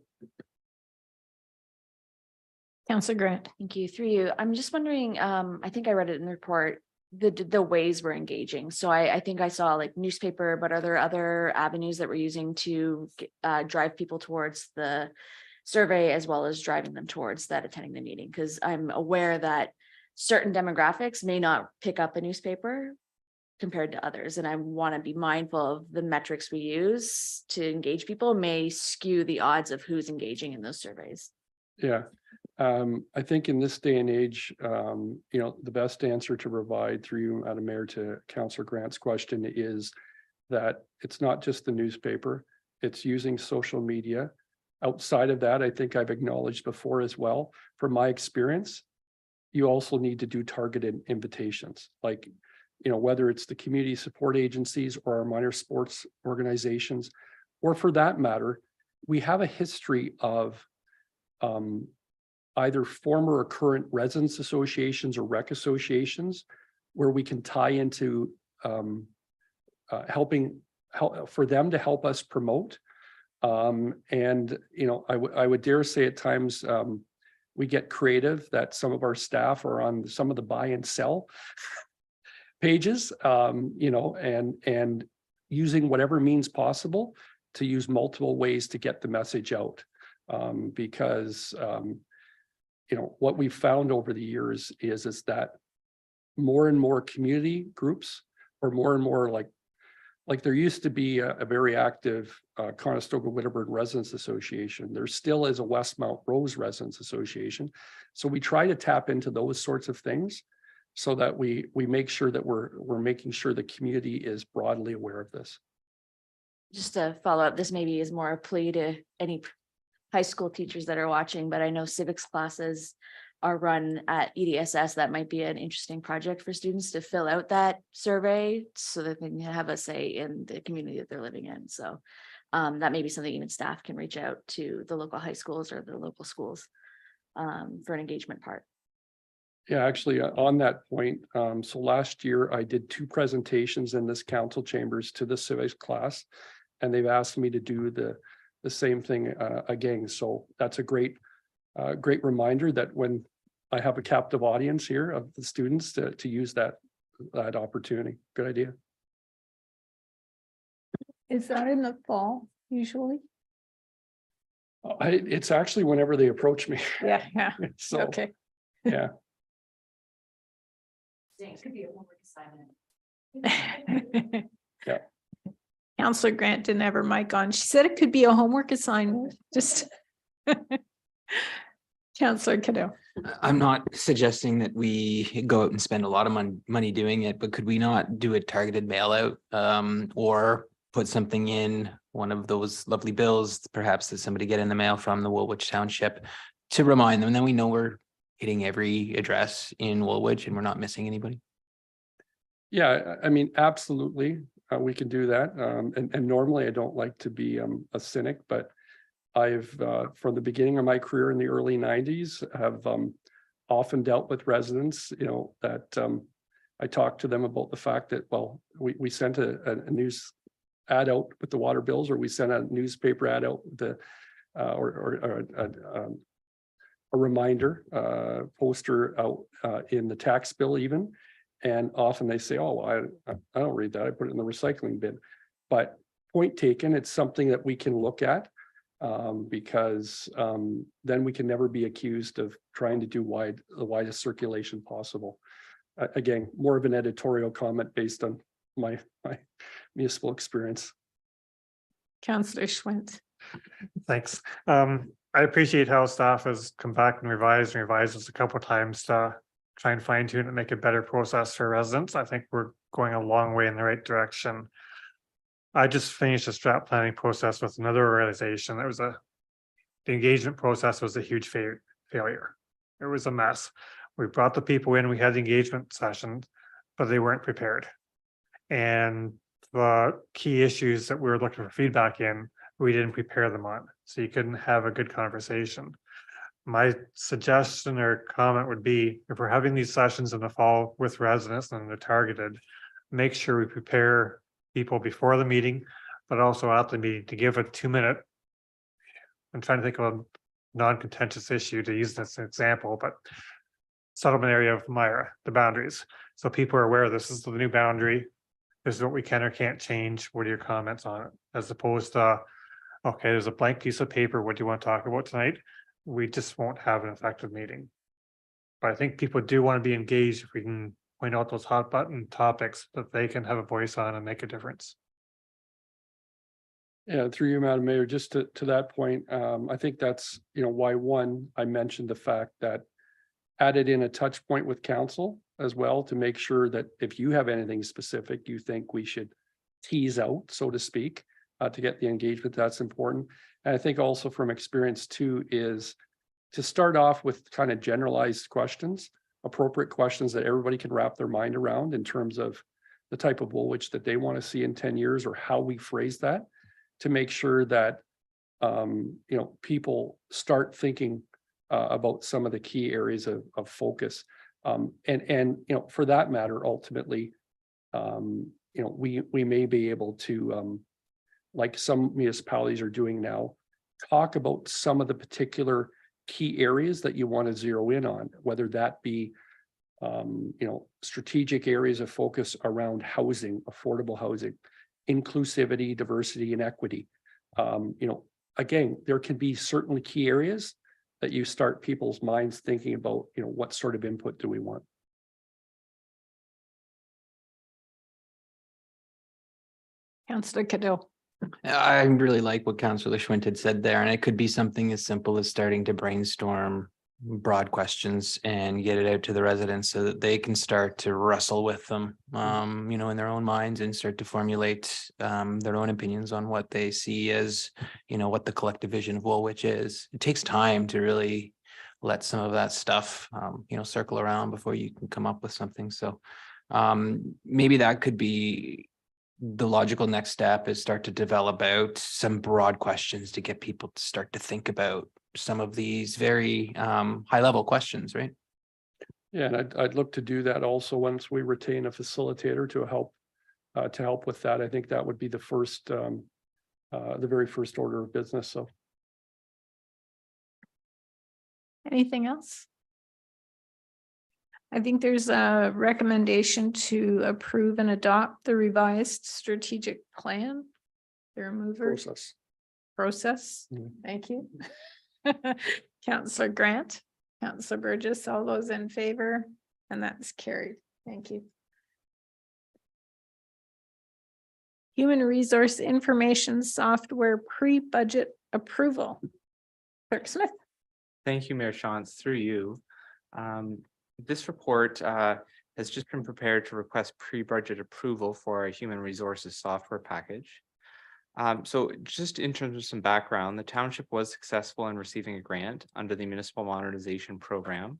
Councillor Grant. Thank you. Through you. I'm just wondering, I think I read it in the report, the ways we're engaging. So I think I saw like newspaper, but are there other avenues that we're using to drive people towards the survey as well as driving them towards that attending the meeting? Because I'm aware that certain demographics may not pick up a newspaper compared to others. And I want to be mindful of the metrics we use to engage people may skew the odds of who's engaging in those surveys. Yeah. I think in this day and age, the best answer to provide through you, Madam Mayor, to Councillor Grant's question is that it's not just the newspaper, it's using social media. Outside of that, I think I've acknowledged before as well, from my experience, you also need to do targeted invitations, like, you know, whether it's the community support agencies or our minor sports organizations, or for that matter, we have a history of either former or current residents associations or rec associations where we can tie into helping for them to help us promote. And, you know, I would dare say at times we get creative that some of our staff are on some of the buy and sell pages, you know, and using whatever means possible to use multiple ways to get the message out. Because, you know, what we've found over the years is that more and more community groups, or more and more like there used to be a very active Conestoga Wittenberg Residents Association. There still is a Westmount Rose Residents Association. So we try to tap into those sorts of things so that we make sure that we're making sure the community is broadly aware of this. Just to follow up, this maybe is more a plea to any high school teachers that are watching, but I know civics classes are run at EDSS. That might be an interesting project for students to fill out that survey so that they can have a say in the community that they're living in. So that may be something even staff can reach out to the local high schools or the local schools for an engagement part. Yeah, actually, on that point, so last year I did 2 presentations in this council chambers to the civics class, and they've asked me to do the same thing again. So that's a great reminder that when I have a captive audience here of the students to use that opportunity. Good idea. Is that in the fall usually? It's actually whenever they approach me. Yeah, yeah. So, Okay. yeah. It could be a homework assignment. Yeah. Counselor Grant didn't have her mic on. She said it could be a homework assignment. Just Counselor Cadeau. I'm not suggesting that we go out and spend a lot of money doing it, but could we not do a targeted mail out or put something in one of those lovely bills, perhaps that somebody get in the mail from the Woolwich Township to remind them, and then we know we're hitting every address in Woolwich and we're not missing anybody. Yeah, I mean, absolutely. We can do that. And normally I don't like to be a cynic, but I've, from the beginning of my career in the early 90s, have often dealt with residents, you know, that I talked to them about the fact that, well, we sent a news ad out with the water bills, or we sent a newspaper ad out with the, a reminder poster out in the tax bill even. And often they say, oh, well, I don't read that. I put it in the recycling bin. But point taken, it's something that we can look at because then we can never be accused of trying to do the widest circulation possible. Again, more of an editorial comment based on my municipal experience. Counselor Schwint. Thanks. I appreciate how staff has come back and revised this a couple of times to try and fine tune and make a better process for residents. I think we're going a long way in the right direction. I just finished a strat planning process with another organization. The engagement process was a huge failure. It was a mess. We brought the people in, we had the engagement sessions, but they weren't prepared. And the key issues that we were looking for feedback in, we didn't prepare them on. So you couldn't have a good conversation. My suggestion or comment would be, if we're having these sessions in the fall with residents and they're targeted, make sure we prepare people before the meeting, but also at the meeting to give a 2-minute. I'm trying to think of a non-contentious issue to use this as an example, but settlement area of Elmira, the boundaries. So people are aware this is the new boundary. This is what we can or can't change. What are your comments on it? As opposed to, okay, there's a blank piece of paper. What do you want to talk about tonight? We just won't have an effective meeting. But I think people do want to be engaged if we can point out those hot button topics that they can have a voice on and make a difference. Yeah, through you, Madam Mayor, just to that point, I think that's, you know, why I mentioned the fact that added in a touch point with council as well to make sure that if you have anything specific you think we should tease out, so to speak, to get the engagement, that's important. And I think also from experience too is to start off with kind of generalized questions appropriate questions that everybody can wrap their mind around in terms of the type of Woolwich that they want to see in 10 years, or how we phrase that, to make sure that people start thinking about some of the key areas of focus. And for that matter, ultimately, we may be able to, like some municipalities are doing now, talk about some of the particular key areas that you want to zero in on, whether that be strategic areas of focus around housing, affordable housing, inclusivity, diversity, and equity. Again, there can be certainly key areas that you start people's minds thinking about, what sort of input do we want? Councillor Cadeau. I really like what Councillor Schwint had said there, and it could be something as simple as starting to brainstorm broad questions and get it out to the residents so that they can start to wrestle with them, in their own minds, and start to formulate their own opinions on what they see as, what the collective vision of Woolwich is. It takes time to really let some of that stuff, circle around before you can come up with something. So maybe that could be the logical next step, is start to develop out some broad questions to get people to start to think about some of these very high level questions, right? Yeah, and I'd look to do that also once we retain a facilitator to help with that. I think that would be the very first order of business. So, Anything else? I think there's a recommendation to approve and adopt the revised strategic plan. The remover process. Thank you. Councillor Grant, Councillor Burgess, all those in favor, and that's carried. Thank you. Human Resource Information Software pre-budget approval. Clerk Smith. Thank you, Mayor Shantz, through you. This report has just been prepared to request pre-budget approval for a human resources software package. So just in terms of some background, the township was successful in receiving a grant under the Municipal Modernization Program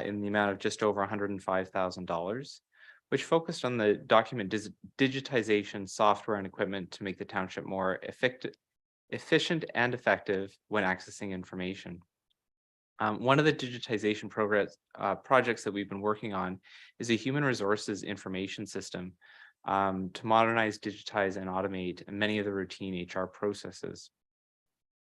in the amount of just over $105,000, which focused on the document digitization software and equipment to make the township more efficient and effective when accessing information. One of the digitization projects that we've been working on is a human resources information system to modernize, digitize, and automate many of the routine HR processes.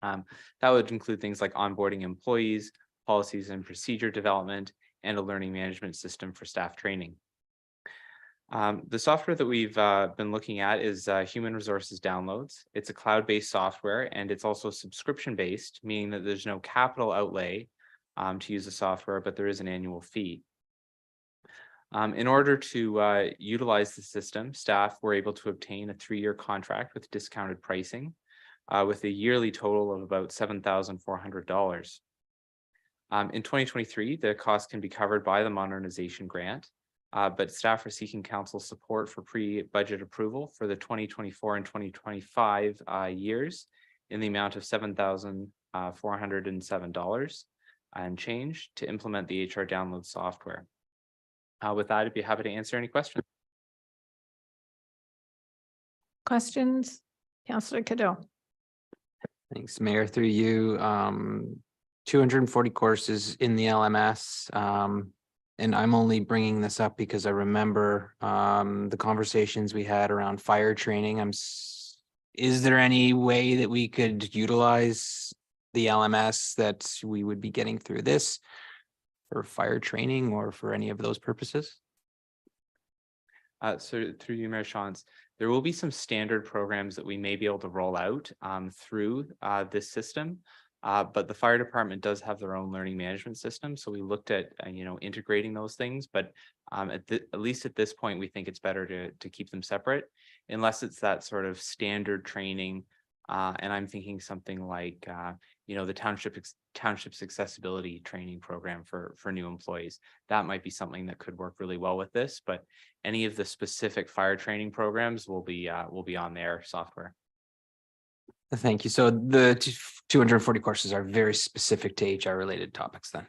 That would include things like onboarding employees, policies and procedure development, and a learning management system for staff training. The software that we've been looking at is Human Resources Downloads. It's a cloud-based software, and it's also subscription-based, meaning that there's no capital outlay to use the software, but there is an annual fee. In order to utilize the system, staff were able to obtain a 3-year contract with discounted pricing with a yearly total of about $7,400. In 2023, the cost can be covered by the modernization grant, but staff are seeking council support for pre-budget approval for the 2024 and 2025 years in the amount of $7,407 and change to implement the HR download software. With that, I'd be happy to answer any questions. Questions? Councillor Cadeau. Thanks, Mayor, through you. 240 courses in the LMS. And I'm only bringing this up because I remember the conversations we had around fire training. Is there any way that we could utilize the LMS that we would be getting through this for fire training or for any of those purposes? So through you, Mayor Shantz, there will be some standard programs that we may be able to roll out through this system. But the fire department does have their own learning management system. So we looked at, integrating those things, but at least at this point, we think it's better to keep them separate unless it's that sort of standard training. And I'm thinking something like, the township's accessibility training program for new employees. That might be something that could work really well with this, but any of the specific fire training programs will be on their software. Thank you. So the 240 courses are very specific to HR related topics then?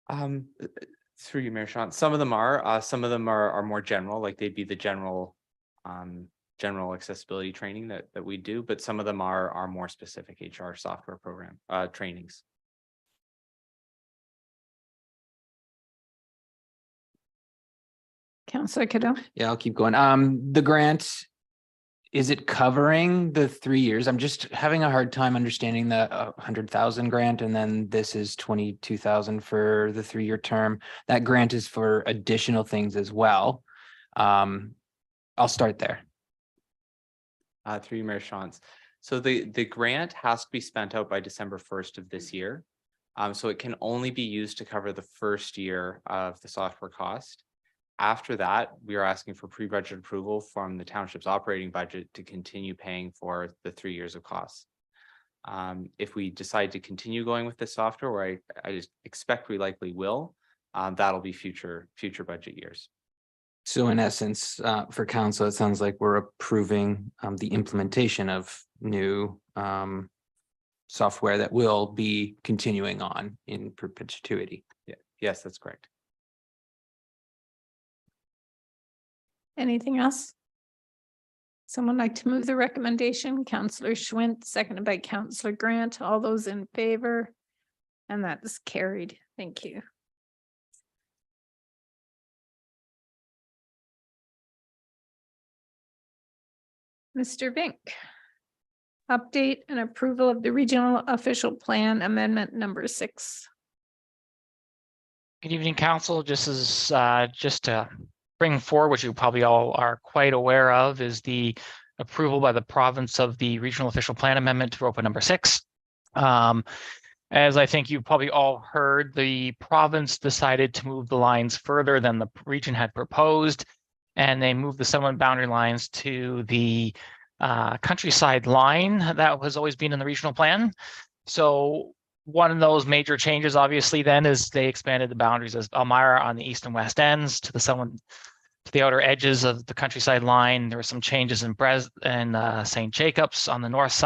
Through you, Mayor Sean, some of them are more general, like they'd be the general accessibility training that we do, but some of them are more specific HR software program trainings. Councillor Cadeau. Yeah, I'll keep going. The grant, is it covering the 3 years? I'm just having a hard time understanding the 100,000 grant, and then this is 22,000 for the 3-year term. That grant is for additional things as well. I'll start there. Through you, Mayor Shantz. So the grant has to be spent out by December 1st of this year. So it can only be used to cover the first year of the software cost. After that, we are asking for pre-budget approval from the township's operating budget to continue paying for the 3 years of costs. If we decide to continue going with this software, where I just expect we likely will, that'll be future budget years. So in essence, for council, it sounds like we're approving the implementation of new software that will be continuing on in perpetuity. Yeah. Yes, that's correct. Anything else? Someone like to move the recommendation? Councillor Schwint, seconded by Councillor Grant. All those in favor? And that is carried. Thank you. Mr. Vink. Update and approval of the regional official plan amendment number 6. Good evening, council. Just to bring forward, which you probably all are quite aware of, is the approval by the province of the regional official plan amendment to open number 6. As I think you've probably all heard, the province decided to move the lines further than the region had proposed, and they moved the settlement boundary lines to the countryside line that has always been in the regional plan. So one of those major changes, obviously, then is they expanded the boundaries as Elmira on the east and west ends to the outer edges of the countryside line. There were some changes in St. Jacobs on the northwest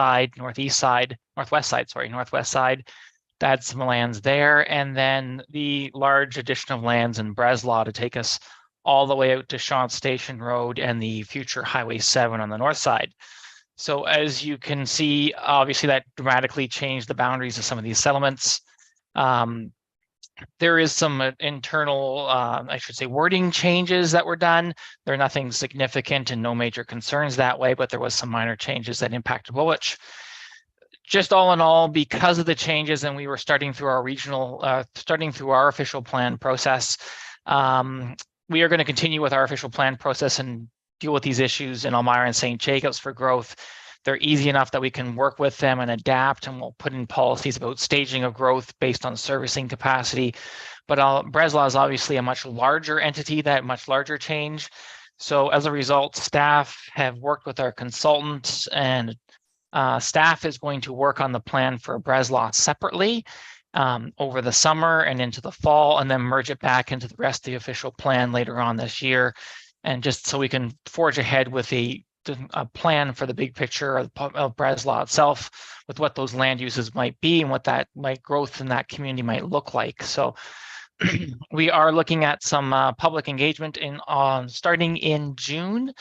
side. To add some lands there, and then the large addition of lands in Breslaw to take us all the way out to Shant Station Road and the future Highway 7 on the north side. So as you can see, obviously that dramatically changed the boundaries of some of these settlements. There is some internal, I should say, wording changes that were done. They're nothing significant and no major concerns that way, but there was some minor changes that impacted Woolwich. Just all in all, because of the changes, and we were starting through our official plan process, we are going to continue with our official plan process and deal with these issues in Elmira and St. Jacobs for growth. They're easy enough that we can work with them and adapt, and we'll put in policies about staging of growth based on servicing capacity. But Breslaw is obviously a much larger entity, that much larger change. So as a result, staff have worked with our consultants, and staff is going to work on the plan for Breslaw separately over the summer and into the fall, and then merge it back into the rest of the official plan later on this year. And just so we can forge ahead with a plan for the big picture of Breslaw itself, with what those land uses might be and what that growth in that community might look like. So we are looking at some public engagement starting in June.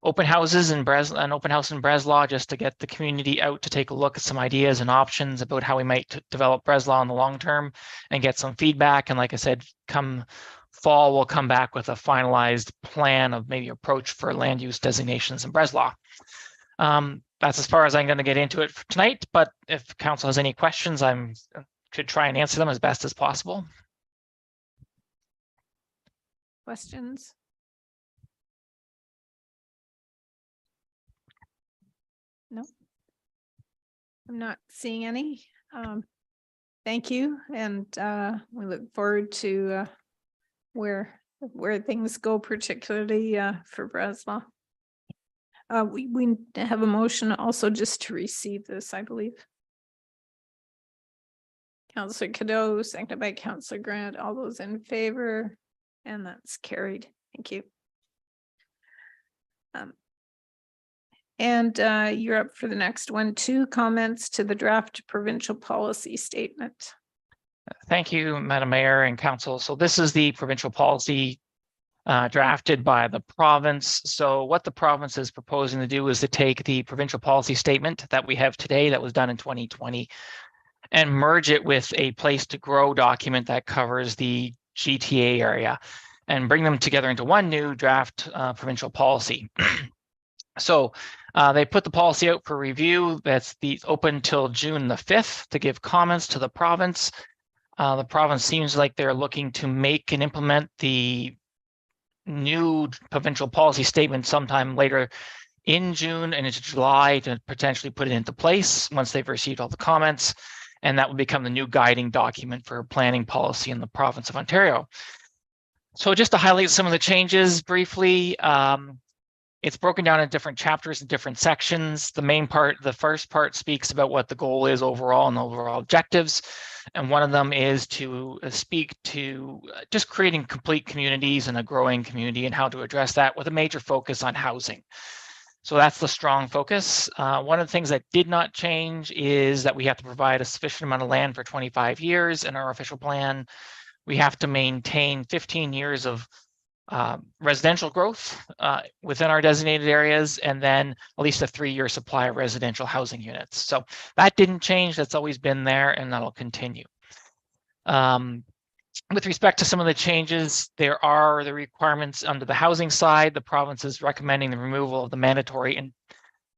Open houses in an open house in Breslaw, just to get the community out to take a look at some ideas and options about how we might develop Breslaw in the long term and get some feedback. And like I said, come fall, we'll come back with a finalized plan of maybe approach for land use designations in Breslaw. That's as far as I'm going to get into it for tonight, but if council has any questions, I could try and answer them as best as possible. Questions? No, I'm not seeing any. Thank you, and we look forward to where things go, particularly for Breslaw. We have a motion also just to receive this, I believe. Councillor Cadeau, seconded by Councillor Grant. All those in favor, and that's carried. Thank you. And you're up for the next one, 2 comments to the draft provincial policy statement. Thank you, Madam Mayor and Council. So this is the provincial policy drafted by the province. So what the province is proposing to do is to take the provincial policy statement that we have today that was done in 2020 and merge it with a place to grow document that covers the GTA area and bring them together into one new draft provincial policy. So they put the policy out for review. That's open till June the 5th to give comments to the province. The province seems like they're looking to make and implement the new provincial policy statement sometime later in June and into July to potentially put it into place once they've received all the comments. And that will become the new guiding document for planning policy in the province of Ontario. So just to highlight some of the changes briefly, it's broken down in different chapters and different sections. The main part, the first part speaks about what the goal is overall and overall objectives. And one of them is to speak to just creating complete communities and a growing community and how to address that with a major focus on housing. So that's the strong focus. One of the things that did not change is that we have to provide a sufficient amount of land for 25 years in our official plan. We have to maintain 15 years of residential growth within our designated areas, and then at least a 3-year supply of residential housing units. So that didn't change. That's always been there, and that'll continue. With respect to some of the changes, there are the requirements under the housing side. The province is recommending the removal of the mandatory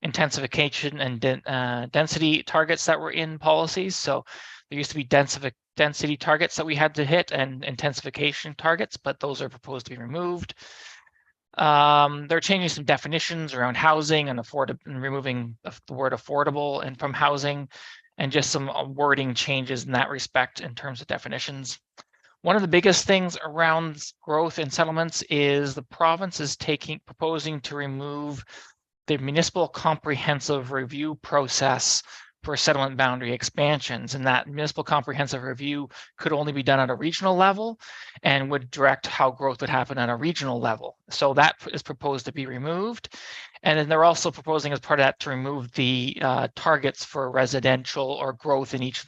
intensification and density targets that were in policies. So there used to be density targets that we had to hit and intensification targets, but those are proposed to be removed. They're changing some definitions around housing and removing the word affordable and from housing, and just some wording changes in that respect in terms of definitions. One of the biggest things around growth in settlements is the province is proposing to remove the municipal comprehensive review process for settlement boundary expansions, and that municipal comprehensive review could only be done at a regional level and would direct how growth would happen at a regional level. So that is proposed to be removed. And then they're also proposing as part of that to remove the targets for residential or growth in each of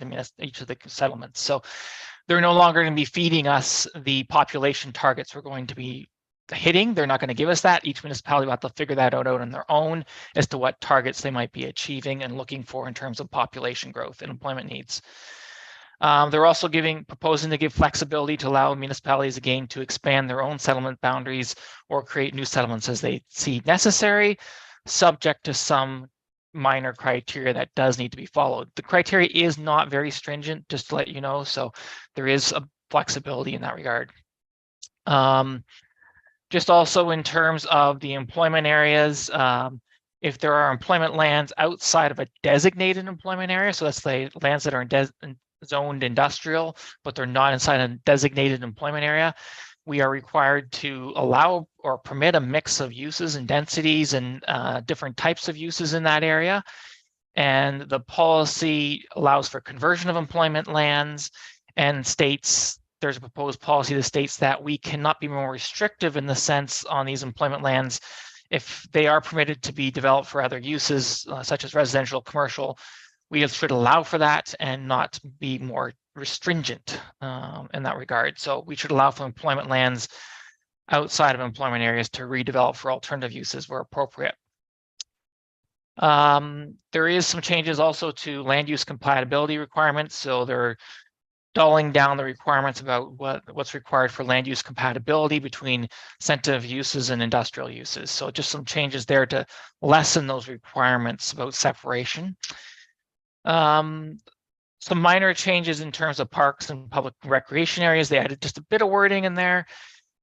the settlements. So they're no longer going to be feeding us the population targets we're going to be hitting. They're not going to give us that. Each municipality will have to figure that out on their own as to what targets they might be achieving and looking for in terms of population growth and employment needs. They're also proposing to give flexibility to allow municipalities again to expand their own settlement boundaries or create new settlements as they see necessary, subject to some minor criteria that does need to be followed. The criteria is not very stringent, just to let you know, so there is a flexibility in that regard. Just also in terms of the employment areas, if there are employment lands outside of a designated employment area, so that's the lands that are zoned industrial, but they're not inside a designated employment area, we are required to allow or permit a mix of uses and densities and different types of uses in that area. And the policy allows for conversion of employment lands and states, there's a proposed policy that states that we cannot be more restrictive in the sense on these employment lands if they are permitted to be developed for other uses, such as residential, commercial. We should allow for that and not be more restringent in that regard. So we should allow for employment lands outside of employment areas to redevelop for alternative uses where appropriate. There is some changes also to land use compatibility requirements. So they're dulling down the requirements about what's required for land use compatibility between incentive uses and industrial uses. So just some changes there to lessen those requirements about separation. Some minor changes in terms of parks and public recreation areas. They added just a bit of wording in there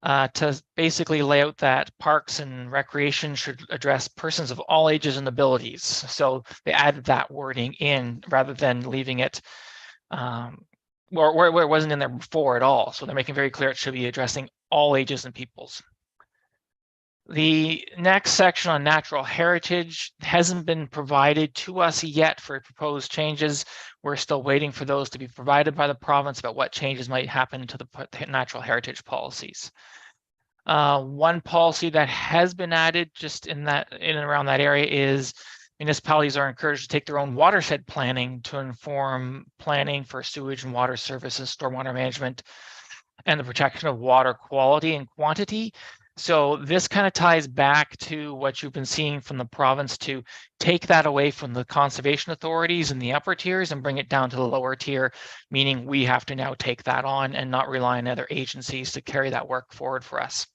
to basically lay out that parks and recreation should address persons of all ages and abilities. So they added that wording in rather than leaving it where it wasn't in there before at all. So they're making very clear it should be addressing all ages and peoples. The next section on natural heritage hasn't been provided to us yet for proposed changes. We're still waiting for those to be provided by the province about what changes might happen to the natural heritage policies. One policy that has been added just in and around that area is municipalities are encouraged to take their own watershed planning to inform planning for sewage and water services, stormwater management, and the protection of water quality and quantity. So this kind of ties back to what you've been seeing from the province to take that away from the conservation authorities in the upper tiers and bring it down to the lower tier, meaning we have to now take that on and not rely on other agencies to carry that work forward for us.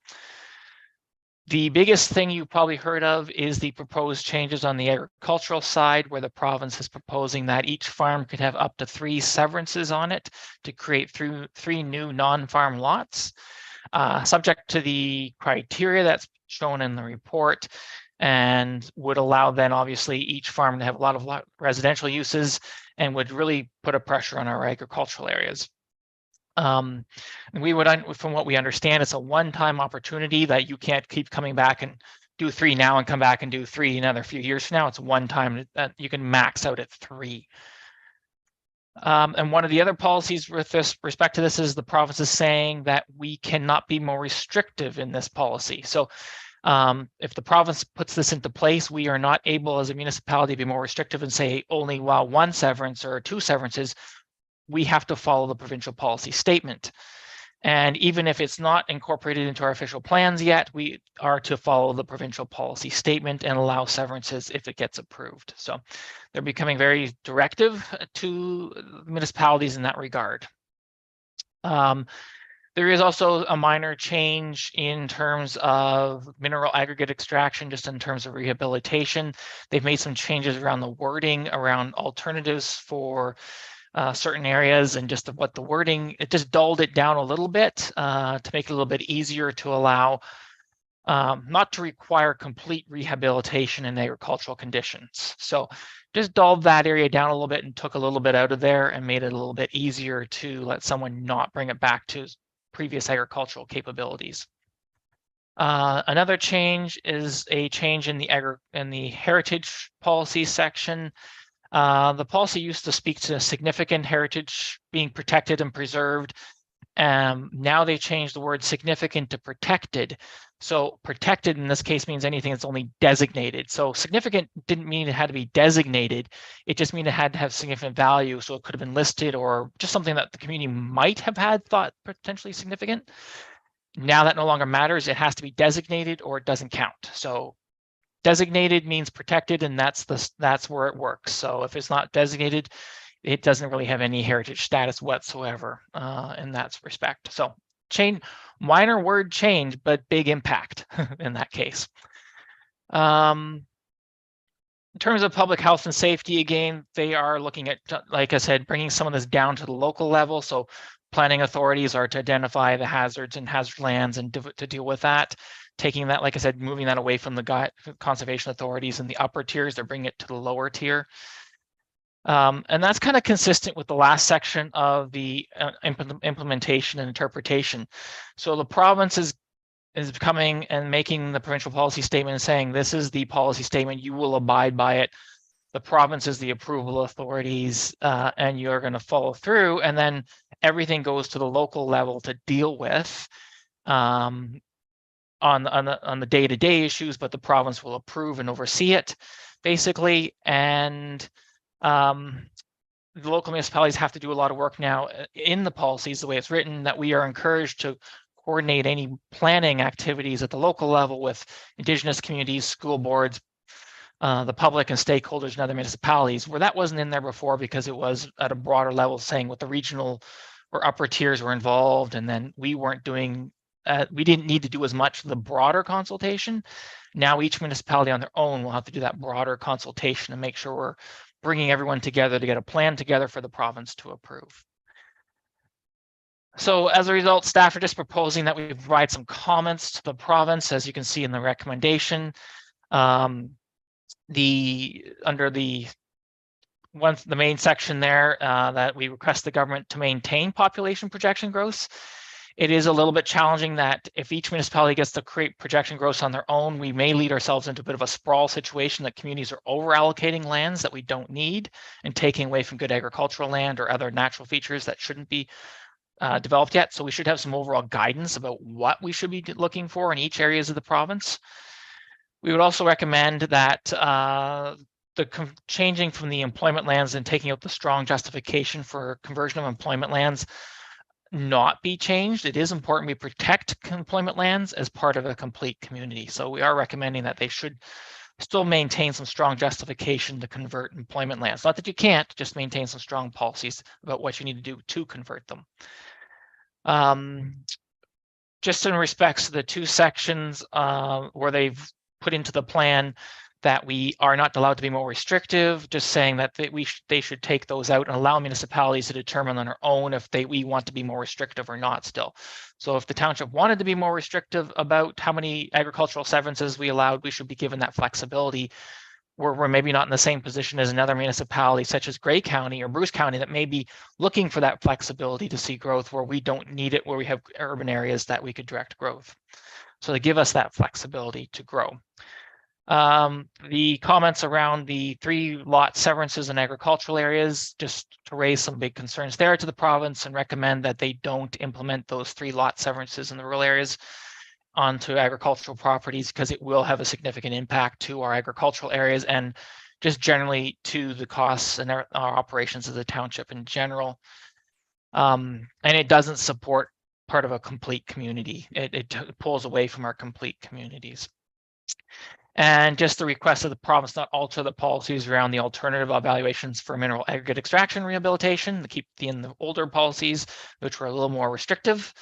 The biggest thing you probably heard of is the proposed changes on the agricultural side, where the province is proposing that each farm could have up to 3 severances on it to create three new non-farm lots, subject to the criteria that's shown in the report, and would allow then obviously each farm to have a lot of residential uses and would really put a pressure on our agricultural areas. We would, from what we understand, it's a one-time opportunity that you can't keep coming back and do 3 now and come back and do 3 another few years from now. It's one time that you can max out at 3. And one of the other policies with respect to this is the province is saying that we cannot be more restrictive in this policy. So if the province puts this into place, we are not able as a municipality to be more restrictive and say only while 1 severance or 2 severances. We have to follow the provincial policy statement. And even if it's not incorporated into our official plans yet, we are to follow the provincial policy statement and allow severances if it gets approved. So they're becoming very directive to municipalities in that regard. There is also a minor change in terms of mineral aggregate extraction, just in terms of rehabilitation. They've made some changes around the wording, around alternatives for certain areas, and just what the wording, it just dulled it down a little bit to make it a little bit easier to allow, not to require complete rehabilitation in agricultural conditions. So just dulled that area down a little bit and took a little bit out of there and made it a little bit easier to let someone not bring it back to previous agricultural capabilities. Another change is a change in the heritage policy section. The policy used to speak to significant heritage being protected and preserved. Now they changed the word significant to protected. So protected in this case means anything that's only designated. So significant didn't mean it had to be designated. It just means it had to have significant value. So it could have been listed or just something that the community might have had thought potentially significant. Now that no longer matters. It has to be designated or it doesn't count. So designated means protected, and that's where it works. So if it's not designated, it doesn't really have any heritage status whatsoever in that respect. So minor word change, but big impact in that case. In terms of public health and safety, again, they are looking at, like I said, bringing some of this down to the local level. So planning authorities are to identify the hazards and hazard lands and to deal with that. Taking that, like I said, moving that away from the conservation authorities in the upper tiers, they're bringing it to the lower tier. And that's kind of consistent with the last section of the implementation and interpretation. So the province is coming and making the provincial policy statement and saying, this is the policy statement, you will abide by it. The province is the approval authorities, and you're going to follow through. And then everything goes to the local level to deal with on the day-to-day issues, but the province will approve and oversee it, basically. And the local municipalities have to do a lot of work now in the policies, the way it's written, that we are encouraged to coordinate any planning activities at the local level with Indigenous communities, school boards, the public and stakeholders and other municipalities, where that wasn't in there before because it was at a broader level saying what the regional or upper tiers were involved, and then we weren't doing we didn't need to do as much of the broader consultation. Now each municipality on their own will have to do that broader consultation and make sure we're bringing everyone together to get a plan together for the province to approve. So as a result, staff are just proposing that we provide some comments to the province, as you can see in the recommendation. Under the main section there, that we request the government to maintain population projection growth. It is a little bit challenging that if each municipality gets to create projection growth on their own, we may lead ourselves into a bit of a sprawl situation that communities are over allocating lands that we don't need and taking away from good agricultural land or other natural features that shouldn't be developed yet. So we should have some overall guidance about what we should be looking for in each areas of the province. We would also recommend that the changing from the employment lands and taking out the strong justification for conversion of employment lands not be changed. It is important we protect employment lands as part of a complete community. So we are recommending that they should still maintain some strong justification to convert employment lands. Not that you can't, just maintain some strong policies about what you need to do to convert them. Just in respects to the two sections where they've put into the plan that we are not allowed to be more restrictive, just saying that they should take those out and allow municipalities to determine on their own if we want to be more restrictive or not still. So if the township wanted to be more restrictive about how many agricultural severances we allowed, we should be given that flexibility. We're maybe not in the same position as another municipality such as Grey County or Bruce County that may be looking for that flexibility to see growth where we don't need it, where we have urban areas that we could direct growth. So they give us that flexibility to grow. The comments around the 3 lot severances in agricultural areas, just to raise some big concerns there to the province and recommend that they don't implement those 3 lot severances in the rural areas onto agricultural properties, because it will have a significant impact to our agricultural areas and just generally to the costs and our operations of the township in general. And it doesn't support part of a complete community. It pulls away from our complete communities. And just the request of the province not alter the policies around the alternative evaluations for mineral aggregate extraction rehabilitation, to keep in the older policies, which were a little more restrictive,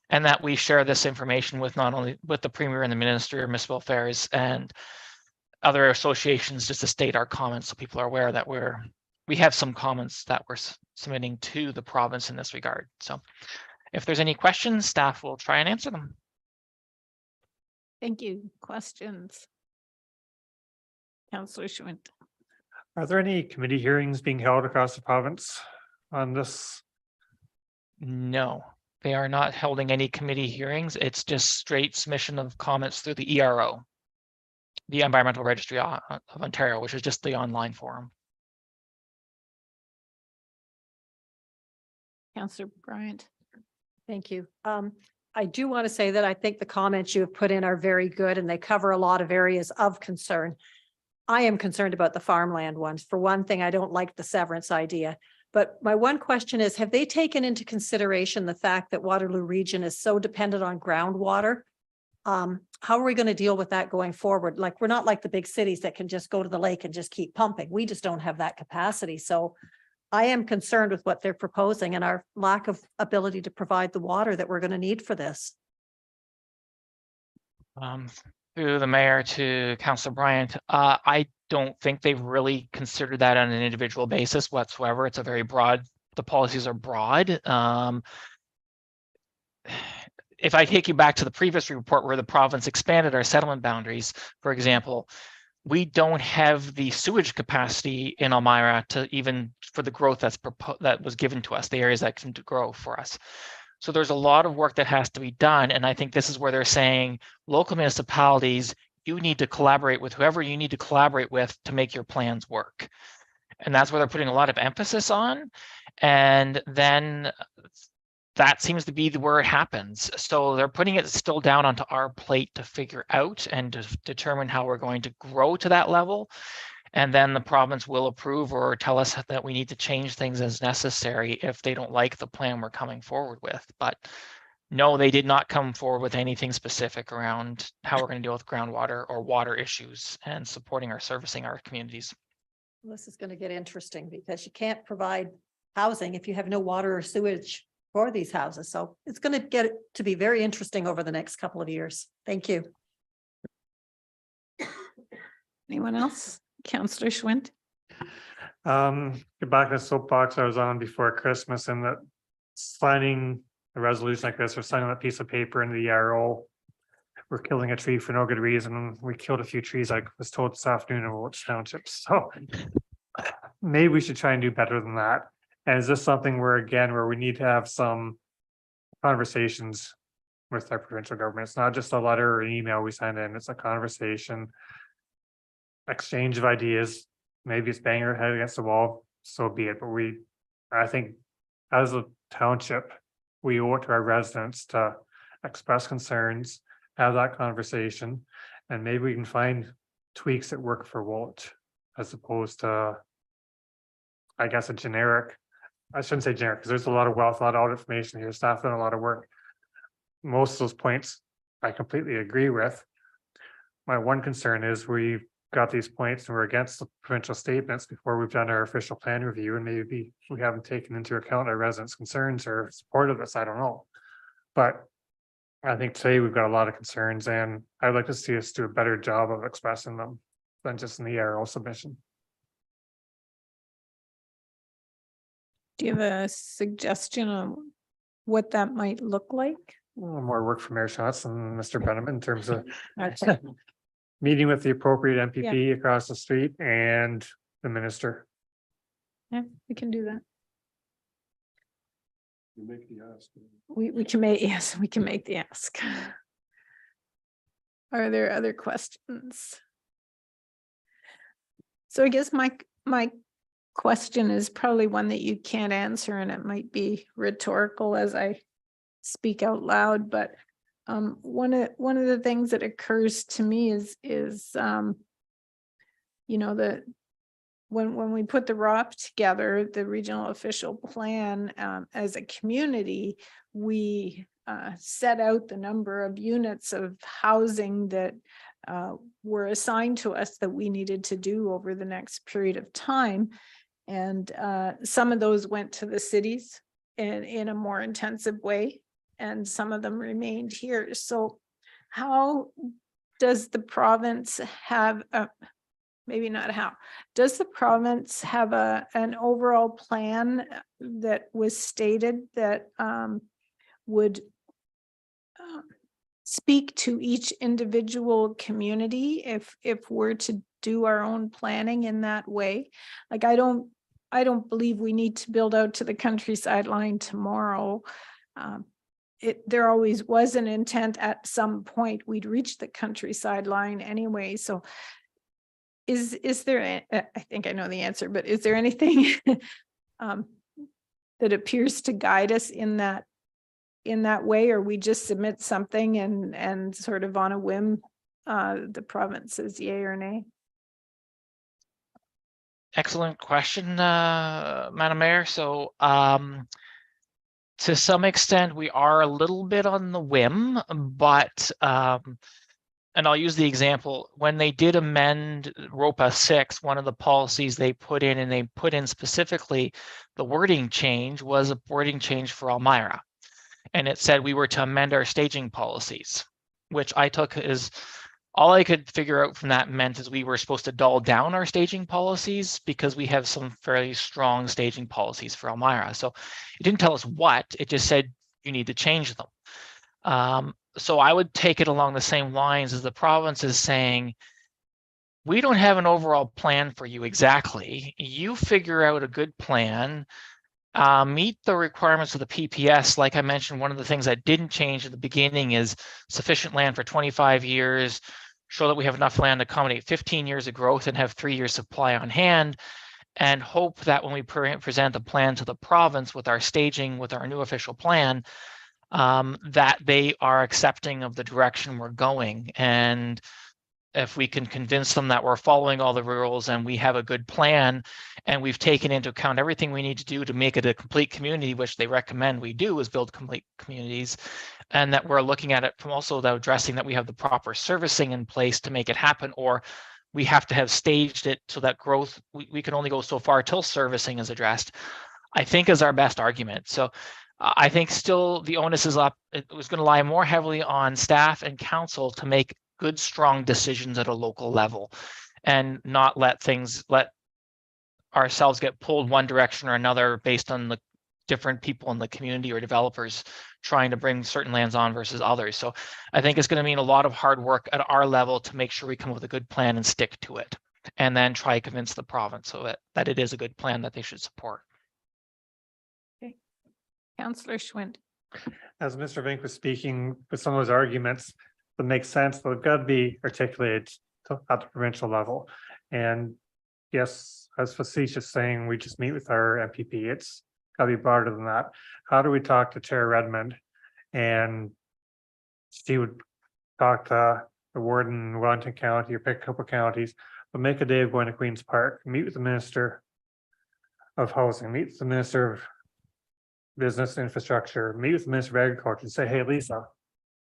and that we share this information with not only with the Premier and the Minister of Municipal Affairs and other associations, just to state our comments so people are aware that we have some comments that we're submitting to the province in this regard. So if there's any questions, staff will try and answer them. Thank you. Questions? Councillor Schwint. Are there any committee hearings being held across the province on this? No, they are not holding any committee hearings. It's just straight submission of comments through the ERO, the Environmental Registry of Ontario, which is just the online forum. Councillor Bryant. Thank you. I do want to say that I think the comments you have put in are very good and they cover a lot of areas of concern. I am concerned about the farmland ones. For one thing, I don't like the severance idea. But my one question is, have they taken into consideration the fact that Waterloo Region is so dependent on groundwater? How are we going to deal with that going forward? Like, we're not like the big cities that can just go to the lake and just keep pumping. We just don't have that capacity. So I am concerned with what they're proposing and our lack of ability to provide the water that we're going to need for this. Through the mayor to Councillor Bryant, I don't think they've really considered that on an individual basis whatsoever. It's a very broad, the policies are broad. If I take you back to the previous report where the province expanded our settlement boundaries, for example, we don't have the sewage capacity in Elmira to even for the growth that was given to us, the areas that can grow for us. So there's a lot of work that has to be done. And I think this is where they're saying local municipalities, you need to collaborate with whoever you need to collaborate with to make your plans work. And that's where they're putting a lot of emphasis on. And then that seems to be where it happens. So they're putting it still down onto our plate to figure out and to determine how we're going to grow to that level. And then the province will approve or tell us that we need to change things as necessary if they don't like the plan we're coming forward with. But no, they did not come forward with anything specific around how we're going to deal with groundwater or water issues and supporting or servicing our communities. This is going to get interesting because you can't provide housing if you have no water or sewage for these houses. So it's going to get to be very interesting over the next couple of years. Thank you. Anyone else? Councillor Schwint. Get back to the soapbox I was on before Christmas, and that signing a resolution like this or signing that piece of paper in the ERO, we're killing a tree for no good reason. We killed a few trees, I was told this afternoon in Woolwich Township. So maybe we should try and do better than that. And is this something where we need to have some conversations with our provincial government? It's not just a letter or an email we send in, it's a conversation, exchange of ideas. Maybe it's banging our head against the wall, so be it. But I think as a township, we owe it to our residents to express concerns, have that conversation, and maybe we can find tweaks that work for Woolwich. as opposed to, I guess, a generic. I shouldn't say generic, because there's a lot of well thought out information here. Staff done a lot of work. Most of those points I completely agree with. My one concern is we've got these points and we're against the provincial statements before we've done our official plan review, and maybe we haven't taken into account our residents' concerns or support of this. I don't know. But I think today we've got a lot of concerns, and I'd like to see us do a better job of expressing them than just in the ARO submission. Do you have a suggestion on what that might look like? More work for Mayor Schatz and Mr. Benjamin in terms of Okay. meeting with the appropriate MPP across the street and the minister. Yeah, we can do that. You make the ask. We can make, yes, we can make the ask. Are there other questions? So I guess my question is probably one that you can't answer, and it might be rhetorical as I speak out loud, but one of the things that occurs to me is you know, when we put the ROP together, the regional official plan, as a community, we set out the number of units of housing that were assigned to us that we needed to do over the next period of time. And some of those went to the cities in a more intensive way, and some of them remained here. So how does the province have maybe not how, does the province have an overall plan that was stated that would speak to each individual community if we're to do our own planning in that way? Like, I don't believe we need to build out to the countryside line tomorrow. There always was an intent at some point we'd reach the countryside line anyway. So is there, I think I know the answer, but is there anything that appears to guide us in that way, or we just submit something and sort of on a whim, the province says yay or nay? Excellent question, Madam Mayor. So to some extent, we are a little bit on the whim, but and I'll use the example, when they did amend ROPA 6, one of the policies they put in, and they put in specifically the wording change was a wording change for Elmira. And it said we were to amend our staging policies, which I took as all I could figure out from that meant is we were supposed to dull down our staging policies because we have some fairly strong staging policies for Elmira. So it didn't tell us what, it just said you need to change them. So I would take it along the same lines as the province is saying, we don't have an overall plan for you exactly. You figure out a good plan, meet the requirements of the PPS. Like I mentioned, one of the things that didn't change at the beginning is sufficient land for 25 years, show that we have enough land to accommodate 15 years of growth and have 3 years supply on hand, and hope that when we present the plan to the province with our staging, with our new official plan, that they are accepting of the direction we're going. And if we can convince them that we're following all the rules and we have a good plan and we've taken into account everything we need to do to make it a complete community, which they recommend we do is build complete communities, and that we're looking at it from also the addressing that we have the proper servicing in place to make it happen, or we have to have staged it so that growth, we can only go so far till servicing is addressed, I think is our best argument. So I think still the onus is up. It was going to lie more heavily on staff and council to make good, strong decisions at a local level and not let ourselves get pulled one direction or another based on the different people in the community or developers trying to bring certain lands on versus others. So I think it's going to mean a lot of hard work at our level to make sure we come up with a good plan and stick to it, and then try to convince the province so that it is a good plan that they should support. Councillor Schwind. As Mr. Vink was speaking with some of those arguments that make sense, they've got to be articulated at the provincial level. And yes, as facetious saying, we just meet with our MPP. It's got to be broader than that. How do we talk to Chair Redmond, and she would talk to the warden in Wellington County or pick a couple counties? but make a day of going to Queen's Park, meet with the Minister of Housing, meet with the Minister of Business and Infrastructure, meet with the Minister of Agriculture and say, hey, Lisa,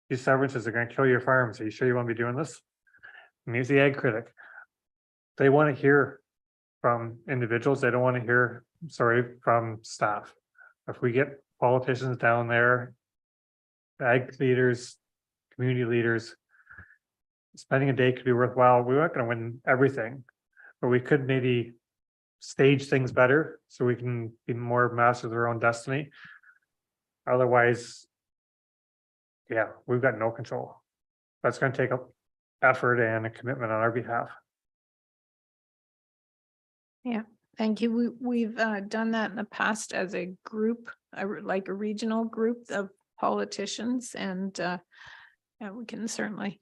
these severances are going to kill your farms. Are you sure you want to be doing this? Meet with the ag critic. They want to hear from individuals. They don't want to hear, from staff. If we get politicians down there, ag leaders, community leaders, spending a day could be worthwhile. We're not going to win everything, but we could maybe stage things better so we can be more masters of our own destiny. Otherwise, yeah, we've got no control. That's going to take up effort and a commitment on our behalf. Yeah, thank you. We've done that in the past as a group, like a regional group of politicians, and yeah, we can certainly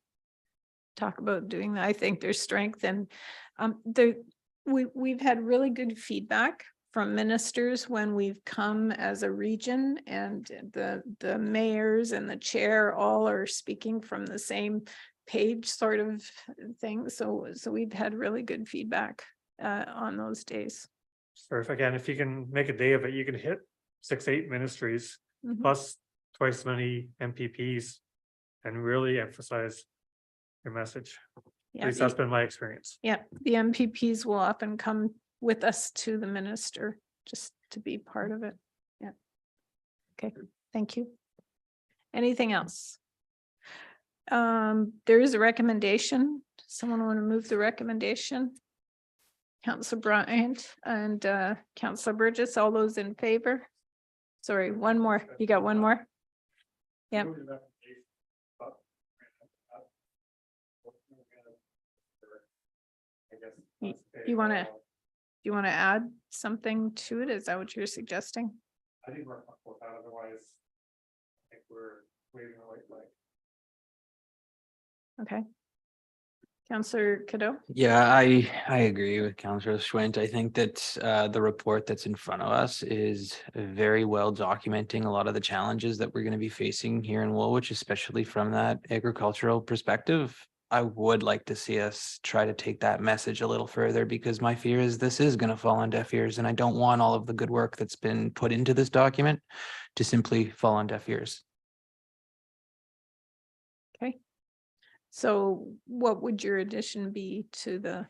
talk about doing that. I think there's strength, and we've had really good feedback from ministers when we've come as a region, and the mayors and the chair all are speaking from the same page sort of thing. So we've had really good feedback on those days. So if you can make a day of it, you can hit 6-8 ministries plus twice as many MPPs and really emphasize your message. Yeah, At least that's been my experience. yeah, the MPPs will often come with us to the minister just to be part of it. Yeah. Okay, thank you. Anything else? There is a recommendation. Someone want to move the recommendation? Councillor Bryant and Councillor Burgess, all those in favor? Sorry, one more. You got one more? Yeah. You want to add something to it? Is that what you're suggesting? I think we're comfortable with that. Otherwise, I think we're waving a white flag. Okay. Councillor Cadeau? Yeah, I agree with Councillor Schwint. I think that the report that's in front of us is very well documenting a lot of the challenges that we're going to be facing here in Woolwich, especially from that agricultural perspective. I would like to see us try to take that message a little further, because my fear is this is going to fall on deaf ears, and I don't want all of the good work that's been put into this document to simply fall on deaf ears. Okay. So what would your addition be to the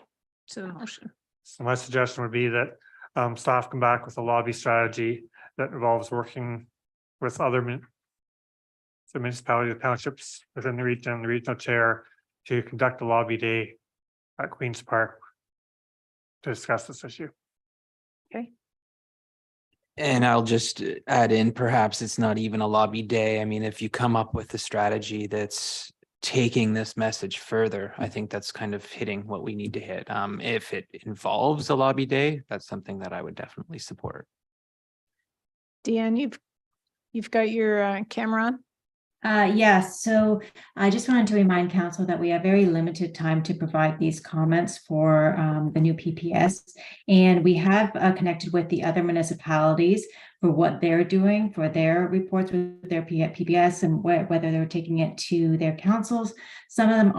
motion? So my suggestion would be that staff come back with a lobby strategy that involves working with other municipalities, townships within the region, the regional chair, to conduct a lobby day at Queen's Park to discuss this issue. Okay. And I'll just add in, perhaps it's not even a lobby day. I mean, if you come up with a strategy that's taking this message further, I think that's kind of hitting what we need to hit. If it involves a lobby day, that's something that I would definitely support. Deanne, you've got your camera on? Yes, so I just wanted to remind council that we have very limited time to provide these comments for the new PPS. And we have connected with the other municipalities for what they're doing for their reports with their PPS and whether they're taking it to their councils. Some of them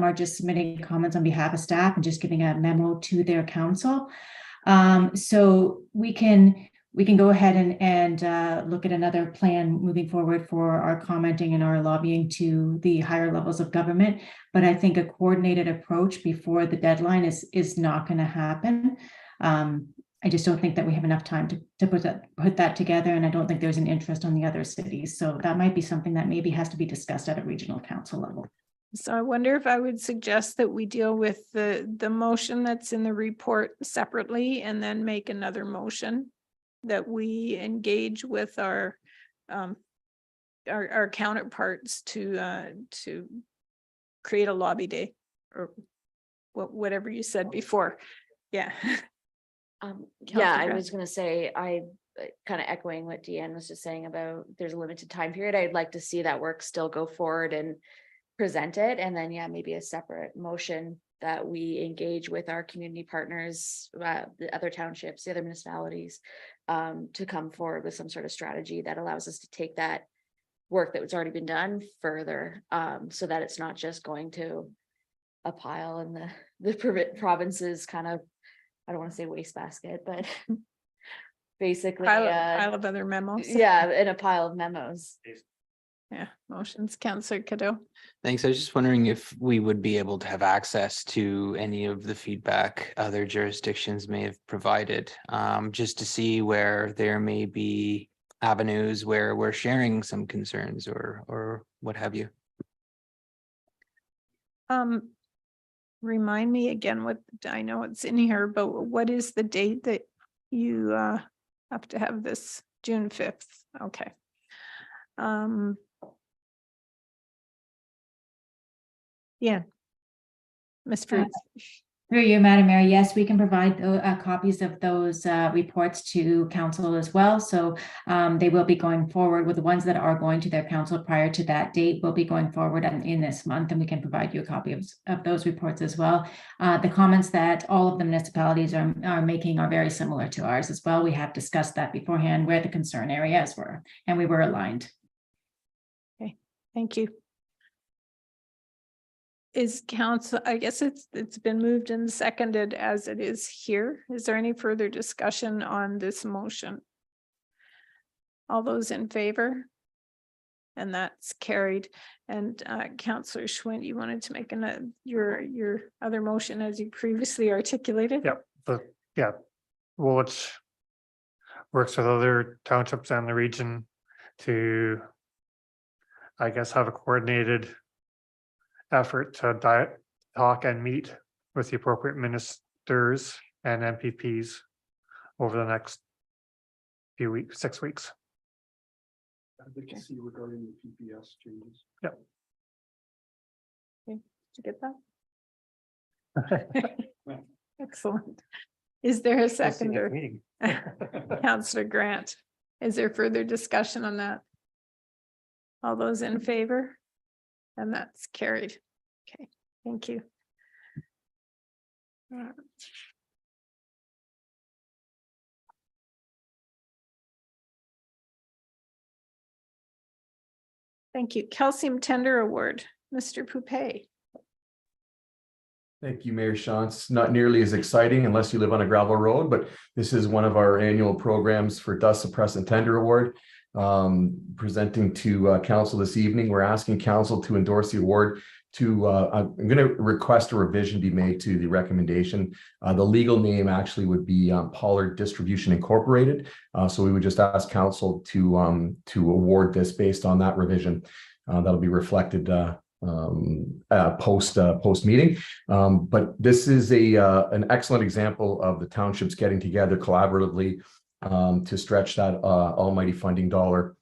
are just submitting comments on behalf of staff and just giving a memo to their council. So we can go ahead and look at another plan moving forward for our commenting and our lobbying to the higher levels of government. But I think a coordinated approach before the deadline is not going to happen. I just don't think that we have enough time to put that together, and I don't think there's an interest on the other cities. So that might be something that maybe has to be discussed at a regional council level. So I wonder if I would suggest that we deal with the motion that's in the report separately, and then make another motion that we engage with our counterparts to create a lobby day, or whatever you said before. Yeah. Yeah, I was going to say, I kind of echoing what Deanne was just saying about there's a limited time period. I'd like to see that work still go forward and present it. And then, yeah, maybe a separate motion that we engage with our community partners, the other townships, the other municipalities, to come forward with some sort of strategy that allows us to take that work that was already been done further, so that it's not just going to a pile in the province's kind of, I don't want to say wastebasket, but basically, Pile of other memos. yeah, in a pile of memos. Yeah, motions, Councillor Cadeau. Thanks. I was just wondering if we would be able to have access to any of the feedback other jurisdictions may have provided, just to see where there may be avenues where we're sharing some concerns or what have you. Remind me again what, I know it's in here, but what is the date that you have to have this? June 5th. Okay. Yeah. Ms. Fruits. Through you, Madam Mayor, yes, we can provide copies of those reports to council as well. So they will be going forward with the ones that are going to their council prior to that date will be going forward in this month, and we can provide you a copy of those reports as well. The comments that all of the municipalities are making are very similar to ours as well. We have discussed that beforehand where the concern areas were, and we were aligned. Okay, thank you. Is council, I guess it's been moved and seconded as it is here. Is there any further discussion on this motion? All those in favor? And that's carried. And Councillor Schwint, you wanted to make your other motion as you previously articulated? Yep. Woolwich works with other townships and the region to, I guess, have a coordinated effort to talk and meet with the appropriate ministers and MPPs over the next few weeks, 6 weeks. I'd like to see regarding the PPS changes. Yep. Okay, did you get that? Excellent. Is there a seconder? Councillor Grant, is there further discussion on that? All those in favor? And that's carried. Okay, thank you. Thank you. Calcium Tender Award, Mr. Poupey. Thank you, Mayor Shantz. Not nearly as exciting unless you live on a gravel road, but this is one of our annual programs for Dust Suppressant Tender Award. Presenting to council this evening. We're asking council to endorse the award to, I'm going to request a revision be made to the recommendation. The legal name actually would be Pollard Distribution Incorporated. So we would just ask council to award this based on that revision. That'll be reflected post meeting. But this is an excellent example of the townships getting together collaboratively to stretch that almighty funding dollar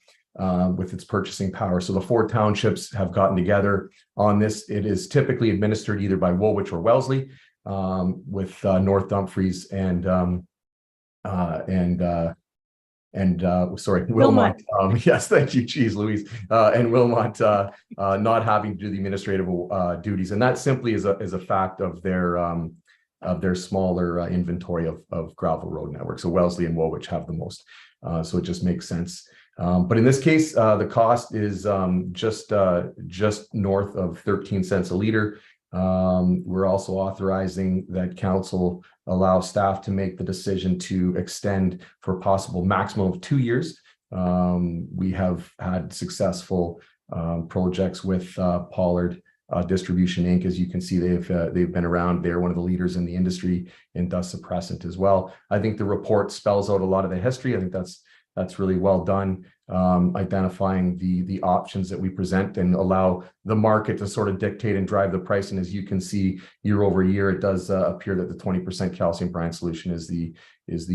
with its purchasing power. So the 4 townships have gotten together on this. It is typically administered either by Woolwich or Wellesley, with North Dumfries and Wilmot. Yes, thank you, geez, Louise, and Wilmot not having to do the administrative duties, and that simply is a fact of their smaller inventory of gravel road network. So Wellesley and Woolwich have the most, so it just makes sense. But in this case, the cost is just north of 13 cents a liter. We're also authorizing that council allow staff to make the decision to extend for a possible maximum of 2 years. We have had successful projects with Pollard Distribution Inc. As you can see, they've been around. They're one of the leaders in the industry in dust suppressant as well. I think the report spells out a lot of the history. I think that's really well done, identifying the options that we present and allow the market to sort of dictate and drive the price. And as you can see, year over year, it does appear that the 20% calcium brine solution is the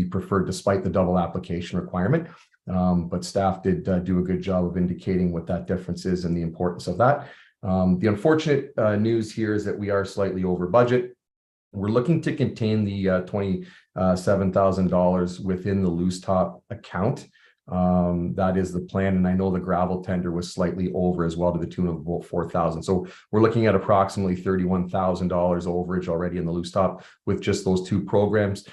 preferred, despite the double application requirement. But staff did do a good job of indicating what that difference is and the importance of that. The unfortunate news here is that we are slightly over budget. We're looking to contain the $27,000 within the loose top account. That is the plan, and I know the gravel tender was slightly over as well, to the tune of about $4,000. So we're looking at approximately $31,000 overage already in the loose top with just those 2 programs.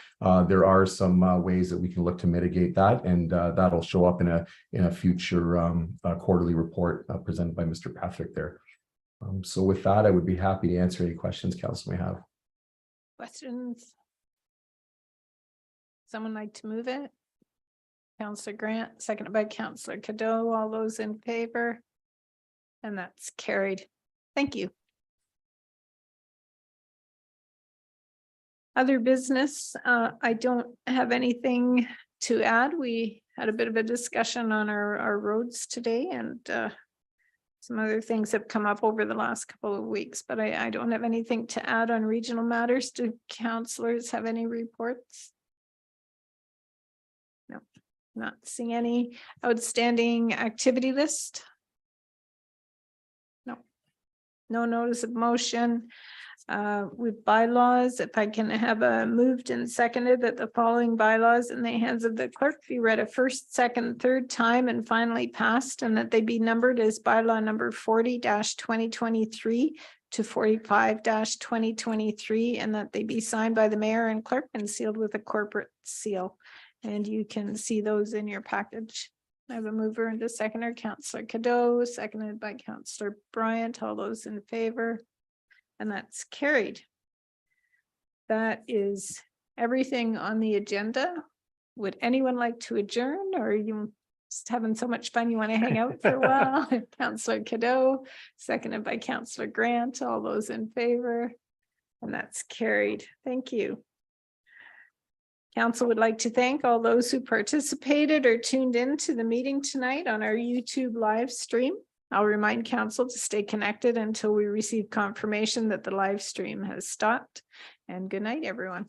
There are some ways that we can look to mitigate that, and that'll show up in a future quarterly report presented by Mr. Patrick there. So with that, I would be happy to answer any questions council may have. Questions? Someone like to move it? Councillor Grant, seconded by Councillor Cadeau. All those in favor? And that's carried. Thank you. Other business, I don't have anything to add. We had a bit of a discussion on our roads today, and some other things have come up over the last couple of weeks, but I don't have anything to add on regional matters. Do councillors have any reports? No, not seeing any. Outstanding activity list. No, no notice of motion. With bylaws, if I can have a moved and seconded that the following bylaws in the hands of the clerk be read a first, second, third time and finally passed, and that they be numbered as bylaw number 40-2023 to 45-2023, and that they be signed by the mayor and clerk and sealed with a corporate seal. And you can see those in your package. I have a mover and a seconder, Councillor Cadeau, seconded by Councillor Bryant. All those in favor? And that's carried. That is everything on the agenda. Would anyone like to adjourn, or are you just having so much fun you want to hang out for a while? Councillor Cadeau, seconded by Councillor Grant. All those in favor? And that's carried. Thank you. Council would like to thank all those who participated or tuned in to the meeting tonight on our YouTube live stream. I'll remind council to stay connected until we receive confirmation that the live stream has stopped. And good night, everyone.